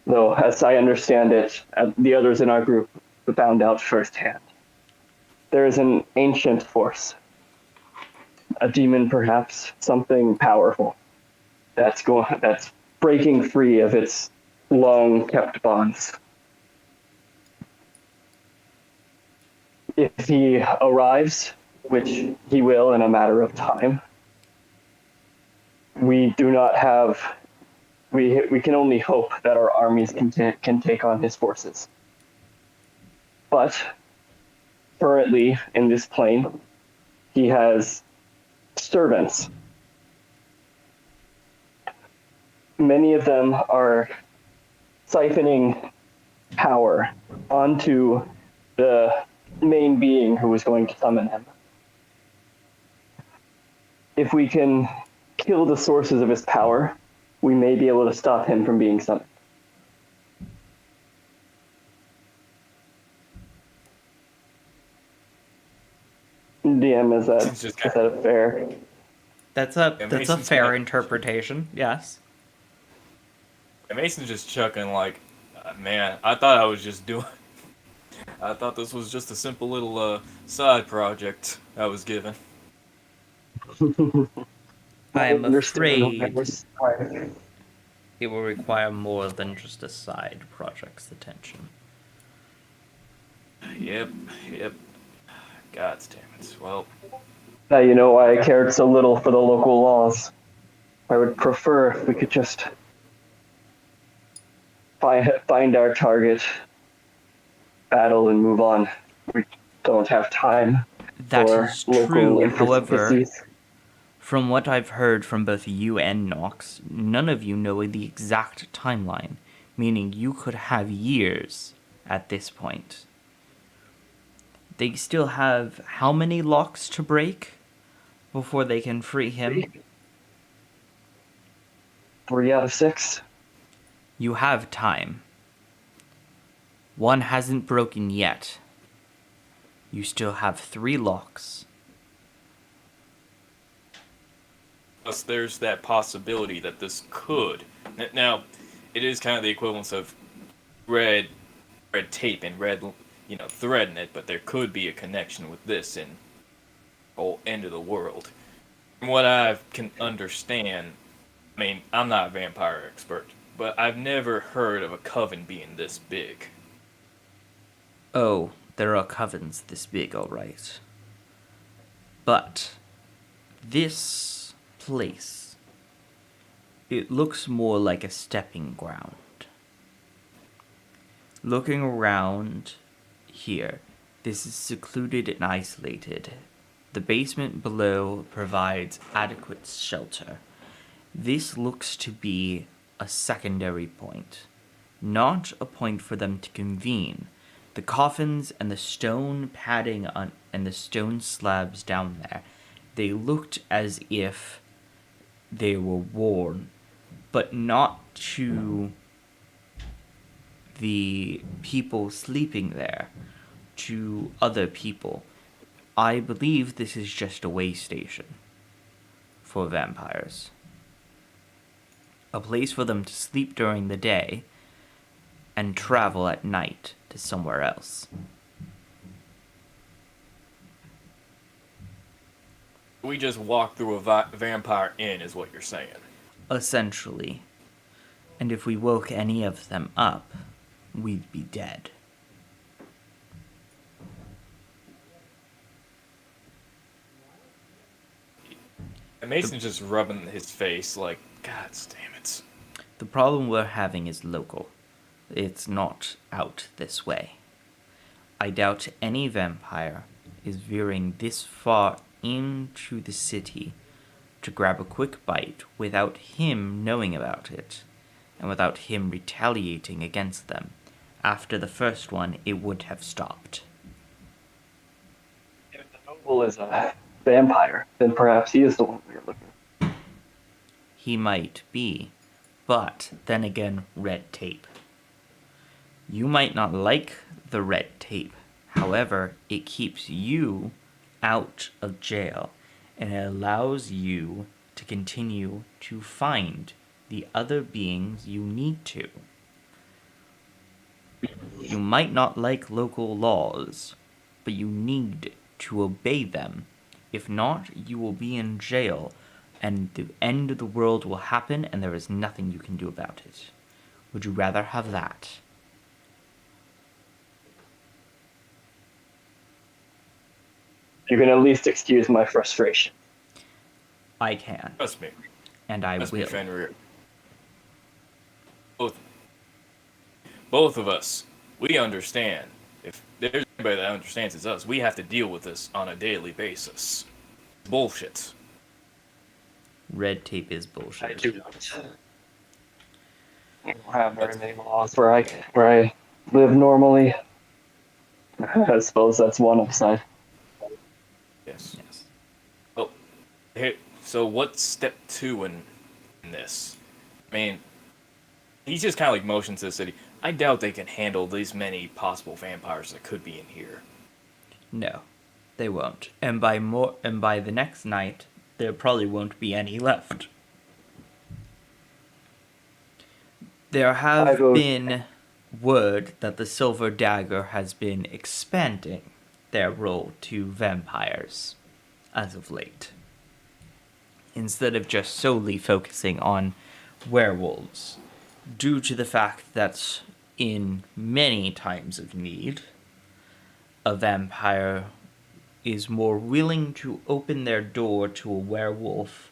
Though, as I understand it, the others in our group found out firsthand. There is an ancient force, a demon perhaps, something powerful, that's breaking free of its long-kept bonds. If he arrives, which he will in a matter of time, we do not have. We can only hope that our armies can take on his forces. But currently in this plane, he has servants. Many of them are siphoning power onto the main being who is going to summon him. If we can kill the sources of his power, we may be able to stop him from being summoned. DM, is that fair? That's a fair interpretation, yes. Mason's just chuckling like, man, I thought I thought this was just a simple little side project I was given. I am afraid it will require more than just a side project's attention. Yep. God damn it. Well, now you know why I cared so little for the local laws. I would prefer if we could just find our target, battle, and move on. We don't have time That for is local true. However, intricacies. from what I've heard from both you and Nox, none of you know the exact timeline, meaning you could have years at this point. They still have how many locks to break before they can free him? 3 out of 6. You have time. One hasn't broken yet. You still have 3 locks. Plus, there's that possibility that this could. Now, it is kind of the equivalence of red tape and red, thread in it, but there could be a connection with this in the whole end of the world. From what I can understand, I mean, I'm not a vampire expert, but I've never heard of a coven being this big. Oh, there are covens this big, alright. But this place, it looks more like a stepping ground. Looking around here, this is secluded and isolated. The basement below provides adequate shelter. This looks to be a secondary point, not a point for them to convene. The coffins and the stone padding and the stone slabs down there, they looked as if they were worn, but not to the people sleeping there, to other people. I believe this is just a way station for vampires. A place for them to sleep during the day and travel at night to somewhere else. We just walk through a vampire inn, is what you're saying. Essentially. And if we woke any of them up, we'd be dead. And Mason's just rubbing his face like, God damn it. The problem we're having is local. It's not out this way. I doubt any vampire is veering this far into the city to grab a quick bite without him knowing about it, and without him retaliating against them. After the first one, it would have stopped. If the noble is a vampire, then perhaps he is the one we're looking for. He might be, but then again, red tape. You might not like the red tape, however, it keeps you out of jail, and it allows you to continue to find the other beings you need to. You might not like local laws, but you need to obey them. If not, you will be in jail, and the end of the world will happen, and there is nothing you can do about it. Would you rather have that? You can at least excuse my frustration. I can, Trust me. and I Trust me, will. Fenrir. Both of us, we understand. If there's anybody that understands, it's us. We have to deal with this on a daily basis. Bullshit. Red tape is I bullshit. do not. I don't have very many laws where I live normally. I suppose that's one upside. Yes. Yes. Well, so what's step 2 in this? I mean, he's just kind of like motions to the city. I doubt they can handle these many possible vampires that could be in here. No, they won't. And by the next night, there probably won't be any left. There have been word that the Silver Dagger has been expanding their role to vampires as of late, instead of just solely focusing on werewolves, due to the fact that in many times of need, a vampire is more willing to open their door to a werewolf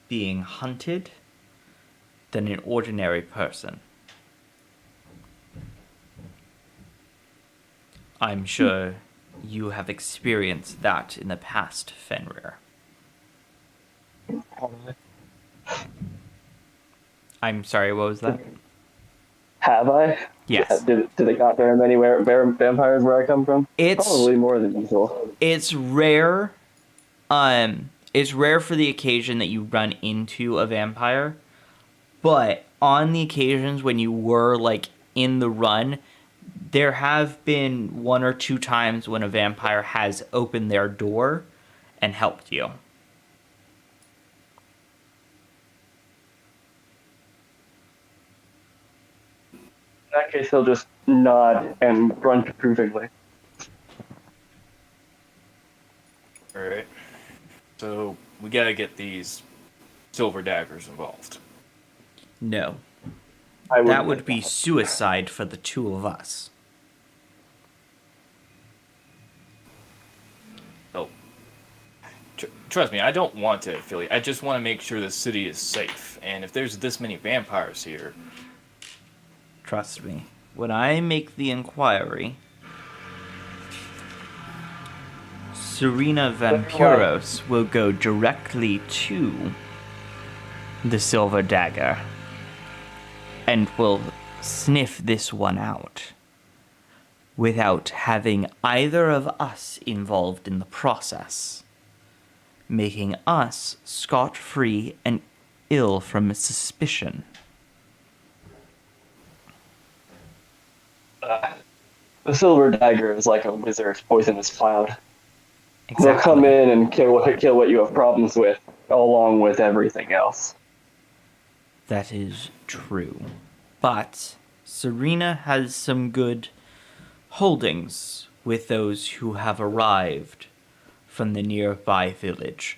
being hunted than an ordinary person. I'm sure you have experienced that in the past, Fenrir. I'm sorry, what was that? Have I? Yes. Did it got very many vampires where I come from? It's Probably more than usual. it's rare. It's rare for the occasion that you run into a vampire, but on the occasions when you were like in the run, there have been one or two times when a vampire has opened their door and helped you. In that case, he'll just nod and grunt approvingly. Alright. So, we gotta get these silver daggers involved. No. I That would be suicide for the two of us. Oh. Trust me, I don't want to affiliate. I just want to make sure the city is safe. And if there's this many vampires here... Trust me. When I make the inquiry, Serena Vampiros will go directly to the Silver Dagger and will sniff this one out without having either of us involved in the process, making us scot-free and ill from suspicion. The silver dagger is like a wizard's poisonous cloud. Exactly. They'll come in and kill what you have problems with, along with everything else. That is true. But Serena has some good holdings with those who have arrived from the nearby village,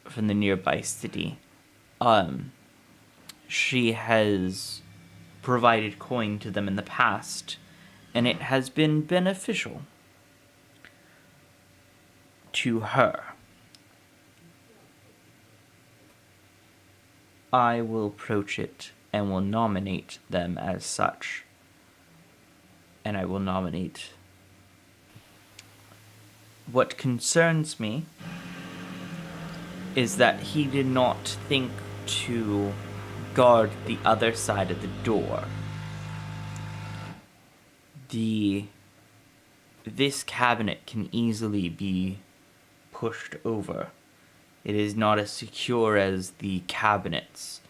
from the nearby city. She has provided coin to them in the past, and it has been beneficial to her. I will approach it and will nominate them as such. And I will nominate. What concerns me is that he did not think to guard the other side of the door. This cabinet can easily be pushed over. It is not as secure as the cabinets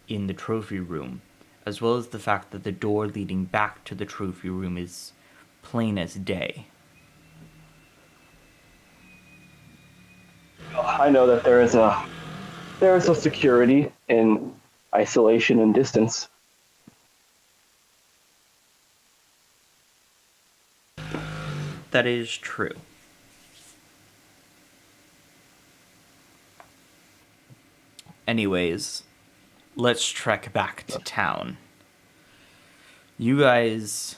in the trophy room, as well as the fact that the door leading back to the trophy room is plain as day. I know that there is a security in isolation and distance. That is true. Anyways, let's trek back to town. You guys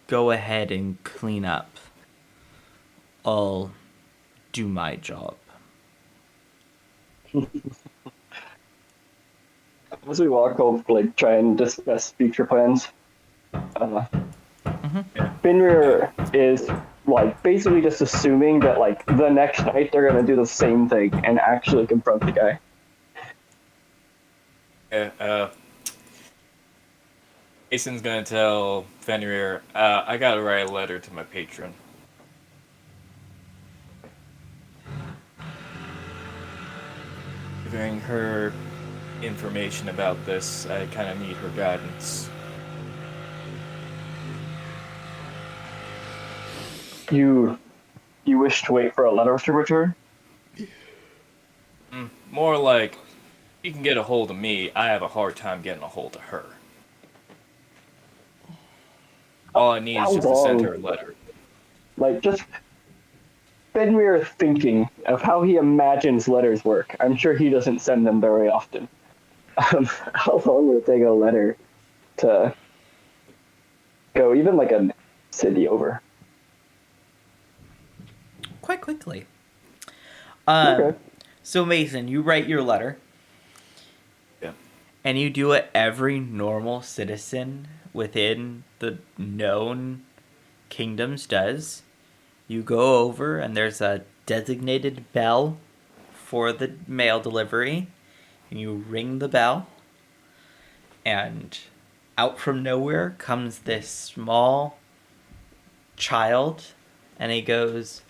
go ahead and clean up. I'll do my job. As we walk, I'll try and discuss future plans. Fenrir is basically just assuming that the next night they're gonna do the same thing and actually confront the guy. Jason's gonna tell Fenrir, I gotta write a letter to my patron. Giving her information about this, I kind of need her guidance. You wish to wait for a letter to return? More like, you can get a hold of me, I have a hard time getting a hold of her. All I need is just to send her a letter. Just Fenrir thinking of how he imagines letters work. I'm sure he doesn't send them very often. How long would it take a letter to go even a city over? Quite quickly. Okay. So Mason, you write your letter. Yeah. And you do what every normal citizen within the known kingdoms does. You go over, and there's a designated bell for the mail delivery, and you ring the bell, and out from nowhere comes this small child, and he goes,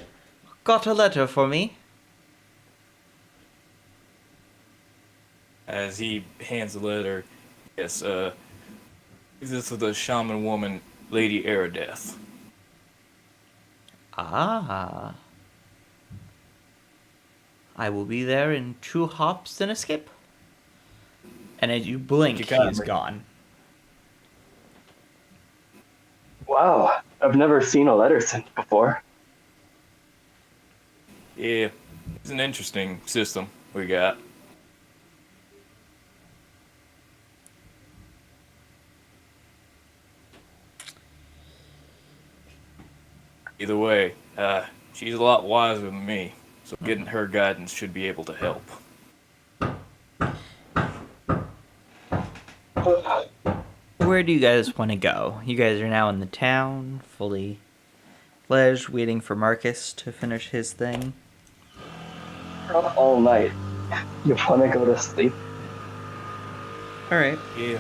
"Got a letter for me?" As he hands the letter, yes, this is the shaman woman, Lady Aerodeath. Ah. I will be there in 2 hops and a skip. And as you blink, he is gone. Wow, I've never seen a letter sent before. Yeah, it's an interesting system we got. Either way, she's a lot wiser than me, so getting her guidance should be able to help. Where do you guys want to go? You guys are now in the town, fully fledged, waiting for Marcus to finish his thing. We're up all night. You want to go to sleep? Alright. Yeah.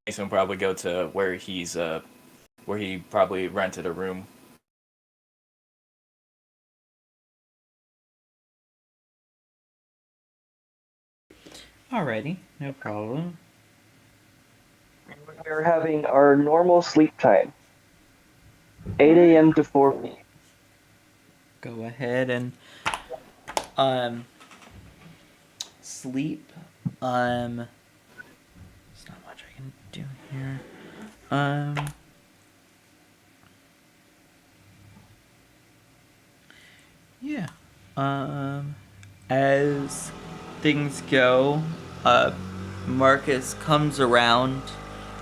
Mason will probably go to where he probably rented a room. Alrighty, no problem. We're having our normal sleep time. 8 a.m. to 4 p.m. Go ahead and sleep. There's not much I can do here. Yeah. As things go, Marcus comes around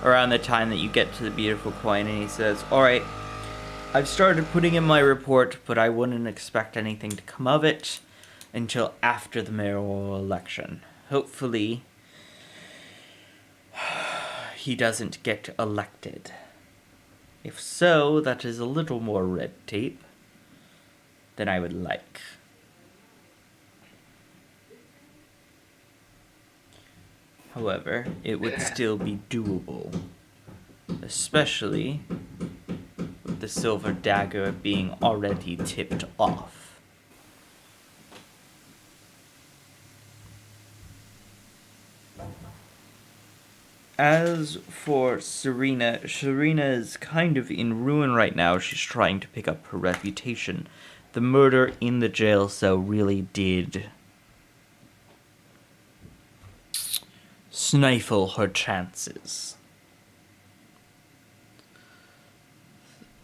the time that you get to the beautiful coin, and he says, "Alright, I've started putting in my report, but I wouldn't expect anything to come of it until after the mayoral election. Hopefully, he doesn't get elected. If so, that is a little more red tape than I would like." However, it would still be doable, especially with the silver dagger being already tipped off. As for Serena is kind of in ruin right now. She's trying to pick up her reputation. The murder in the jail cell really did stifle her chances.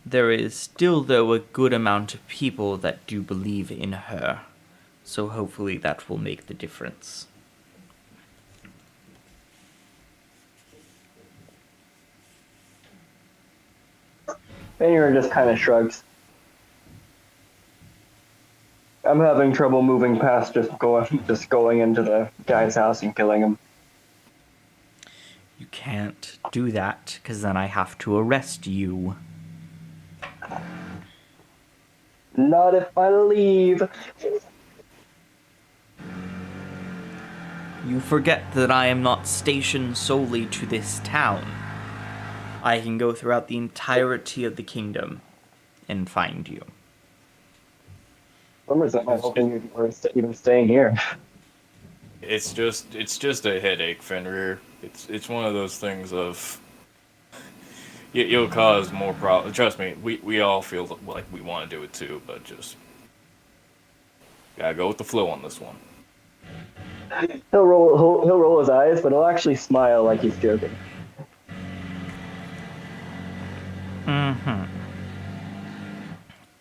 There is still, though, a good amount of people that do believe in her, so hopefully that will make the difference. Fenrir just kind of shrugs. I'm having trouble moving past just going into the guy's house and killing him. You can't do that, because then I have to arrest you. Not if I leave. You forget that I am not stationed solely to this town. I can go throughout the entirety of the kingdom and find you. Rumors that I'm hoping you were even staying here. It's just a headache, Fenrir. It's one of those things of you'll cause more problems. Trust me, we all feel like we want to do it too, but just gotta go with the flow on this one. He'll roll his eyes, but he'll actually smile like he's joking.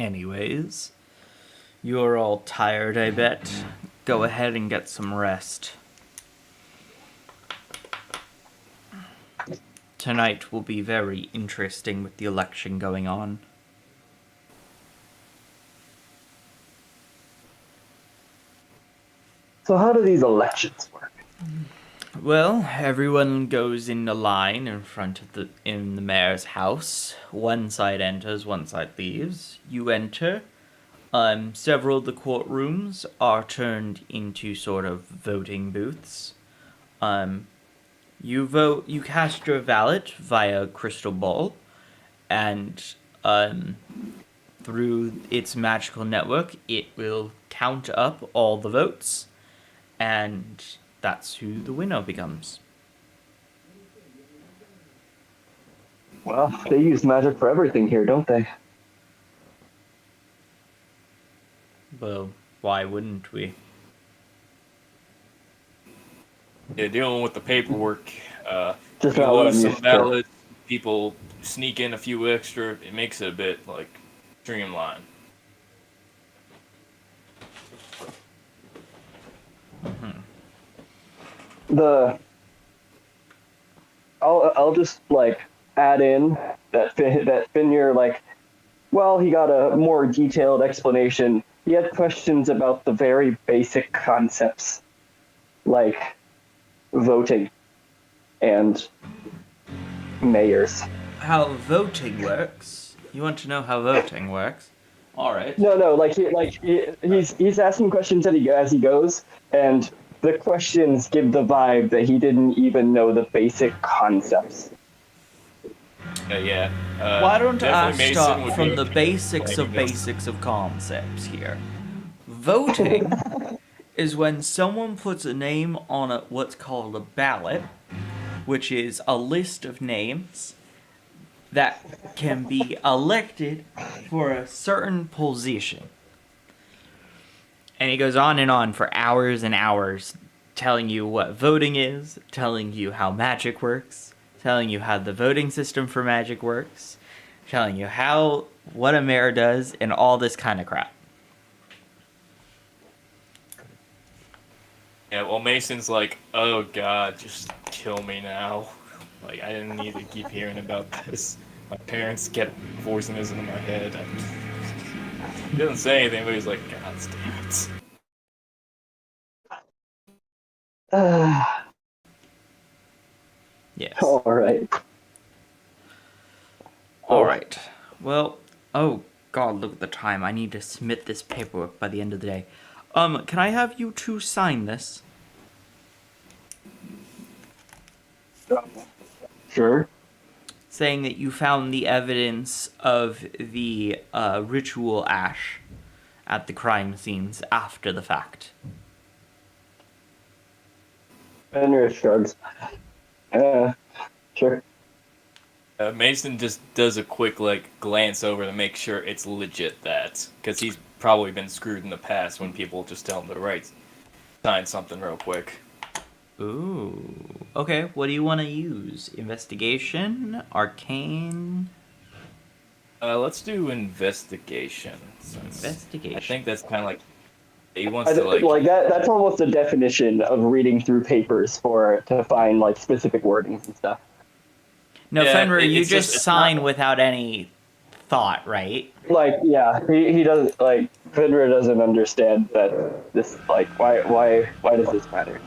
Anyways, you're all tired, I bet. Go ahead and get some rest. Tonight will be very interesting with the election going on. So how do these elections work? Well, everyone goes in a line in front of the mayor's house. One side enters, one side leaves. You enter. Several of the courtrooms are turned into sort of voting booths. You vote. You cast your ballot via crystal ball, and through its magical network, it will count up all the votes, and that's who the winner becomes. Well, they use magic for everything here, don't they? Well, why wouldn't we? Yeah, dealing with the paperwork. Just You not what I'm lose some used to. ballots, people sneak in a few extra. It makes it a bit like streamlined. The I'll just like add in that Finir like, well, he got a more detailed explanation. He had questions about the very basic concepts, like voting and mayors. How voting works? You want to know how voting works? All right. No, he's asking questions as he goes, and the questions give the vibe that he didn't even know the basic concepts. Yeah. Why don't I definitely Mason start would from be the basics of explaining this. basics of concepts here? Voting is when someone puts a name on what's called a ballot, which is a list of names that can be elected for a certain position. And he goes on and on for hours and hours, telling you what voting is, telling you how magic works, telling you how the voting system for magic works, telling you what a mayor does, and all this kind of crap. Yeah, well, Mason's like, oh god, just kill me now. Like, I didn't need to keep hearing about this. My parents kept forcing this into my head. He doesn't say anything, but he's like, God damn it. Yes. All right. All right. Well, oh god, look at the time. I need to submit this paperwork by the end of the day. Can I have you two sign this? Sure. Saying that you found the evidence of the ritual ash at the crime scenes after the fact. Fenrir shrugs. Sure. Mason just does a quick, glance over to make sure it's legit that. Because he's probably been screwed in the past when people just tell him to sign something real quick. Ooh. Okay, what do you want to use? Investigation? Arcane? Let's do investigation. Investigation. I think that's kind of like he wants Like that. That's almost a definition of reading through papers to find like specific wordings and stuff. No, Yeah, Fenrir, you it's just it's sign not- without any thought, right? Like, yeah, he doesn't like Fenrir doesn't understand that this like why does this matter?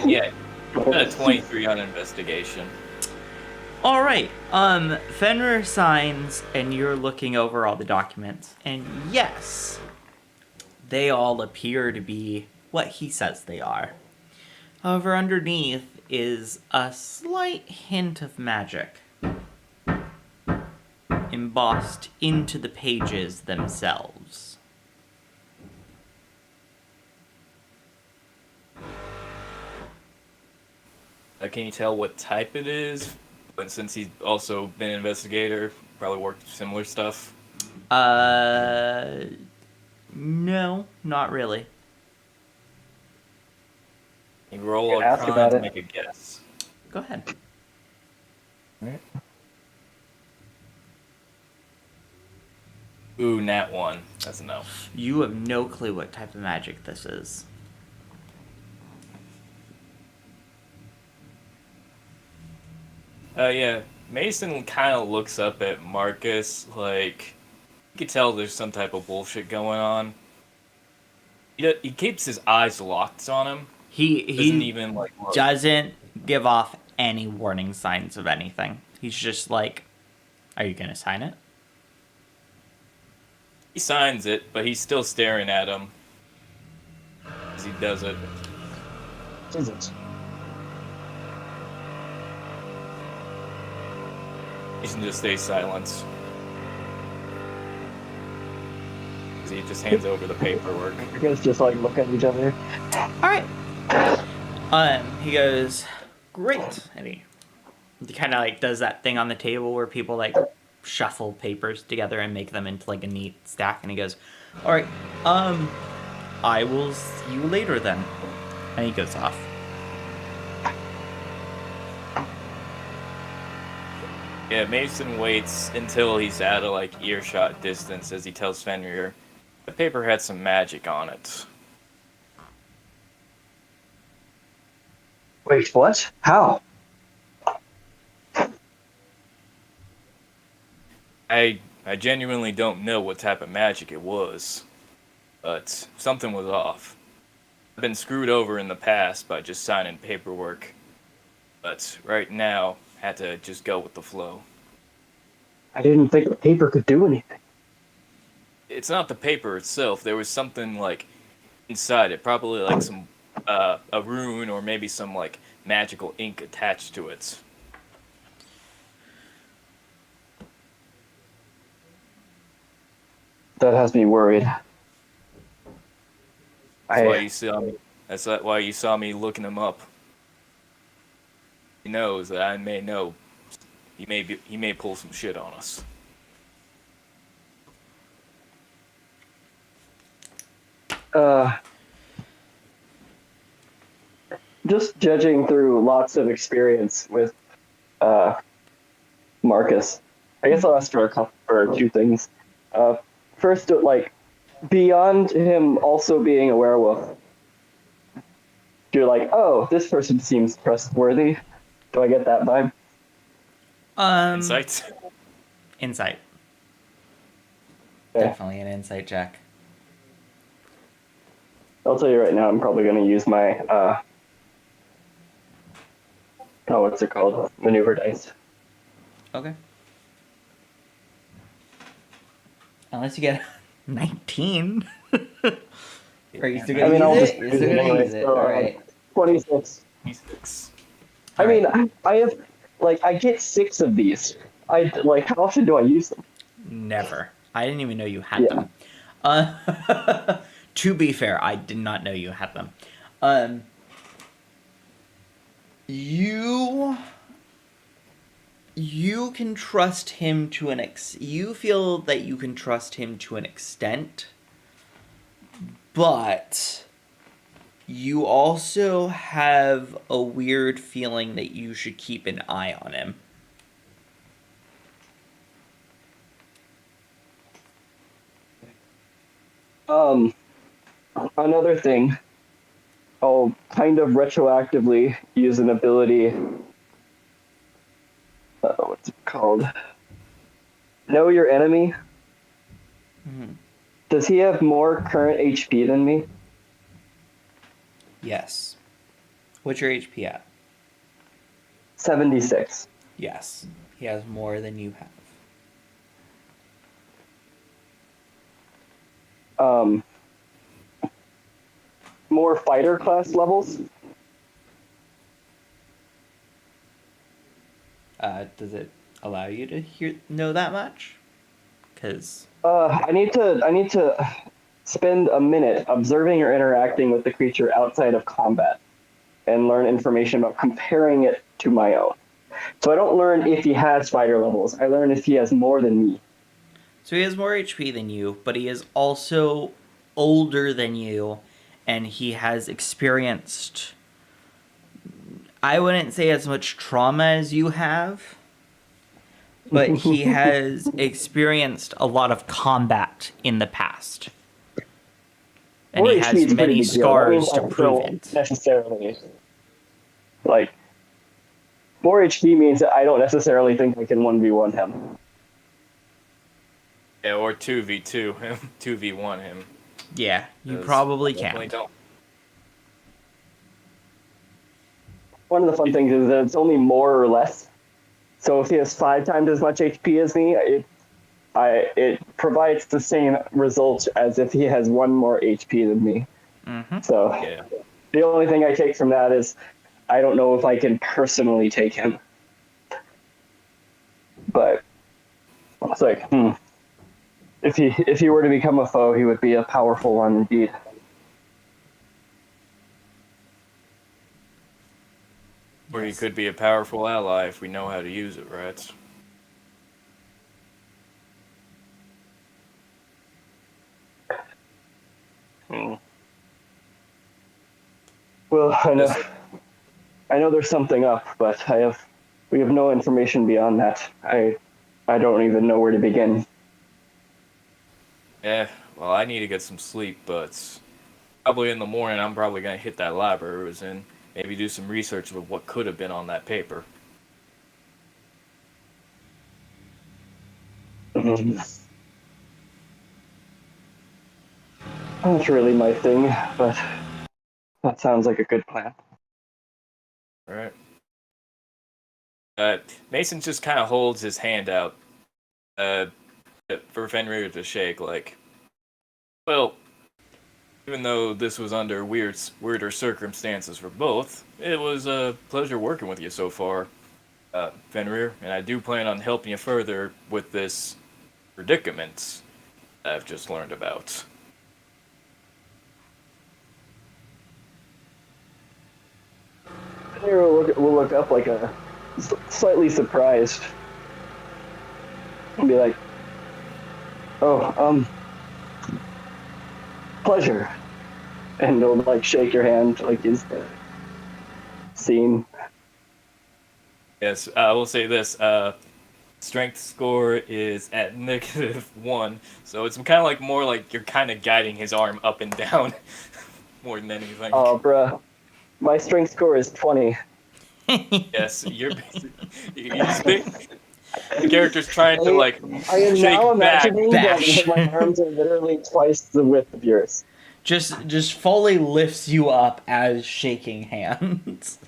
Yeah, 23 on investigation. All right. Fenrir signs, and you're looking over all the documents, and yes, they all appear to be what he says they are. However, underneath is a slight hint of magic embossed into the pages themselves. Can you tell what type it is? But since he's also been an investigator, probably worked similar stuff. No, not really. You roll Ask a about con to it. make a guess. Go ahead. Alright. Ooh, nat 1. That's a no. You have no clue what type of magic this is. Yeah. Mason kind of looks up at Marcus like you can tell there's some type of bullshit going on. He keeps his eyes locked on him, He Doesn't even like look. doesn't give off any warning signs of anything. He's just like, "Are you gonna sign it?" He signs it, but he's still staring at him as he does it. Is it? He can just stay silent. He just hands over the paperwork. You guys just like look at each other. All right. He goes, "Great," and he kind of like does that thing on the table where people like shuffle papers together and make them into like a neat stack, and he goes, "All right, I will see you later then," and he goes off. Yeah, Mason waits until he's out of like earshot distance as he tells Fenrir the paper had some magic on it. Wait, what? How? I genuinely don't know what type of magic it was, but something was off. I've been screwed over in the past by just signing paperwork, but right now had to just go with the flow. I didn't think the paper could do anything. It's not the paper itself. There was something like inside it, probably like some a rune or maybe some like magical ink attached to it. That has me worried. That's why you saw me. That's why you saw me looking him up. He knows that I may know. He may pull some shit on us. Just judging through lots of experience with Marcus, I guess I'll ask for two things. First, like, beyond him also being a werewolf, you're like, oh, this person seems trustworthy. Do I get that vibe? Insight. Insight. Okay. Definitely an insight check. I'll tell you right now, I'm probably going to use my, what's it called? Maneuver dice. Okay. Unless you get 19. Are you still gonna I'll use just it? You're use still it gonna anyway. use it. So, Alright. 26. 26. I mean, I have, like, I get 6 of these. Like, how often do I use them? Never. I didn't even know you had Yeah. them. To be fair, I did not know you had them. You can trust him to an you feel that you can trust him to an extent, but you also have a weird feeling that you should keep an eye on him. Another thing, I'll kind of retroactively use an ability. What's it called? Know your enemy. Mm-hmm. Does he have more current HP than me? Yes. What's your HP at? 76. Yes. He has more than you have. More fighter class levels? Does it allow you to know that much? Because I need to spend a minute observing or interacting with the creature outside of combat and learn information about comparing it to my own. So I don't learn if he has fighter levels. I learn if he has more than me. So he has more HP than you, but he is also older than you, and he has experienced, I wouldn't say as much trauma as you have, but he has experienced a lot of combat in the past. And he has many scars to prove it. Necessarily. Like, more HP means that I don't necessarily think I can 1v1 him. Yeah, or 2v2 him, 2v1 him. Yeah, you probably definitely can. Don't. one of the fun things is that it's only more or less. So if he has 5 times as much HP as me, it provides the same result as if he has 1 more HP than me. Mm-hmm. So the only thing I take from that is I don't know if I can personally take him. But it's like, if he were to become a foe, he would be a powerful one indeed. Or he could be a powerful ally if we know how to use it, right? Well, I know there's something up, but we have no information beyond that. I don't even know where to begin. Yeah, well, I need to get some sleep, but probably in the morning I'm probably going to hit that library I was in, maybe do some research of what could have been on that paper. Not really my thing, but that sounds like a good plan. Right. Mason just kind of holds his hand out for Fenrir to shake, like, well, even though this was under weirder circumstances for both, it was a pleasure working with you so far, Fenrir, and I do plan on helping you further with this predicament I've just learned about. We'll look up like a slightly surprised and be like, "Oh, pleasure," and they'll like shake your hand like is seen. Yes, I will say this. Strength score is at -1, so it's kind of like more like you're kind of guiding his arm up and down more than anything. Oh, bruh, my strength score is 20. Yes, you're the character's trying to like I am shake now back. imagining that my arms are literally twice the width of yours. Just fully lifts you up as shaking hands.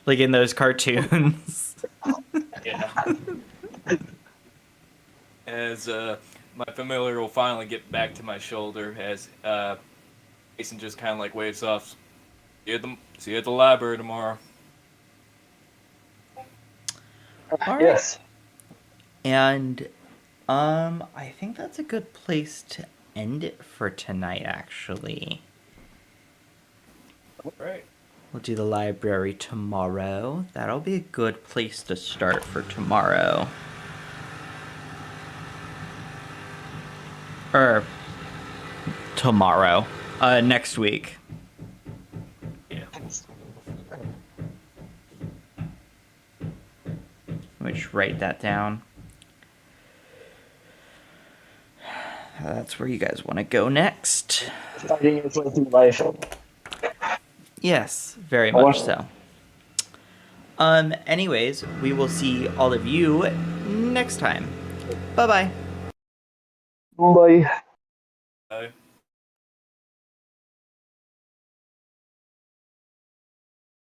Like in those cartoons. Yeah. As my familiar will finally get back to my shoulder, as Jason just kind of like waves off. See you at the library tomorrow. All right. Yes. And I think that's a good place to end it for tonight, actually. All right. We'll do the library tomorrow. That'll be a good place to start for tomorrow. Or tomorrow. Next week. Yeah. Let me just write that down. That's where you guys want to go next. Fighting its way through life. Yes, very much so. Anyways, we will see all of you next time. Bye-bye. Bye. Bye.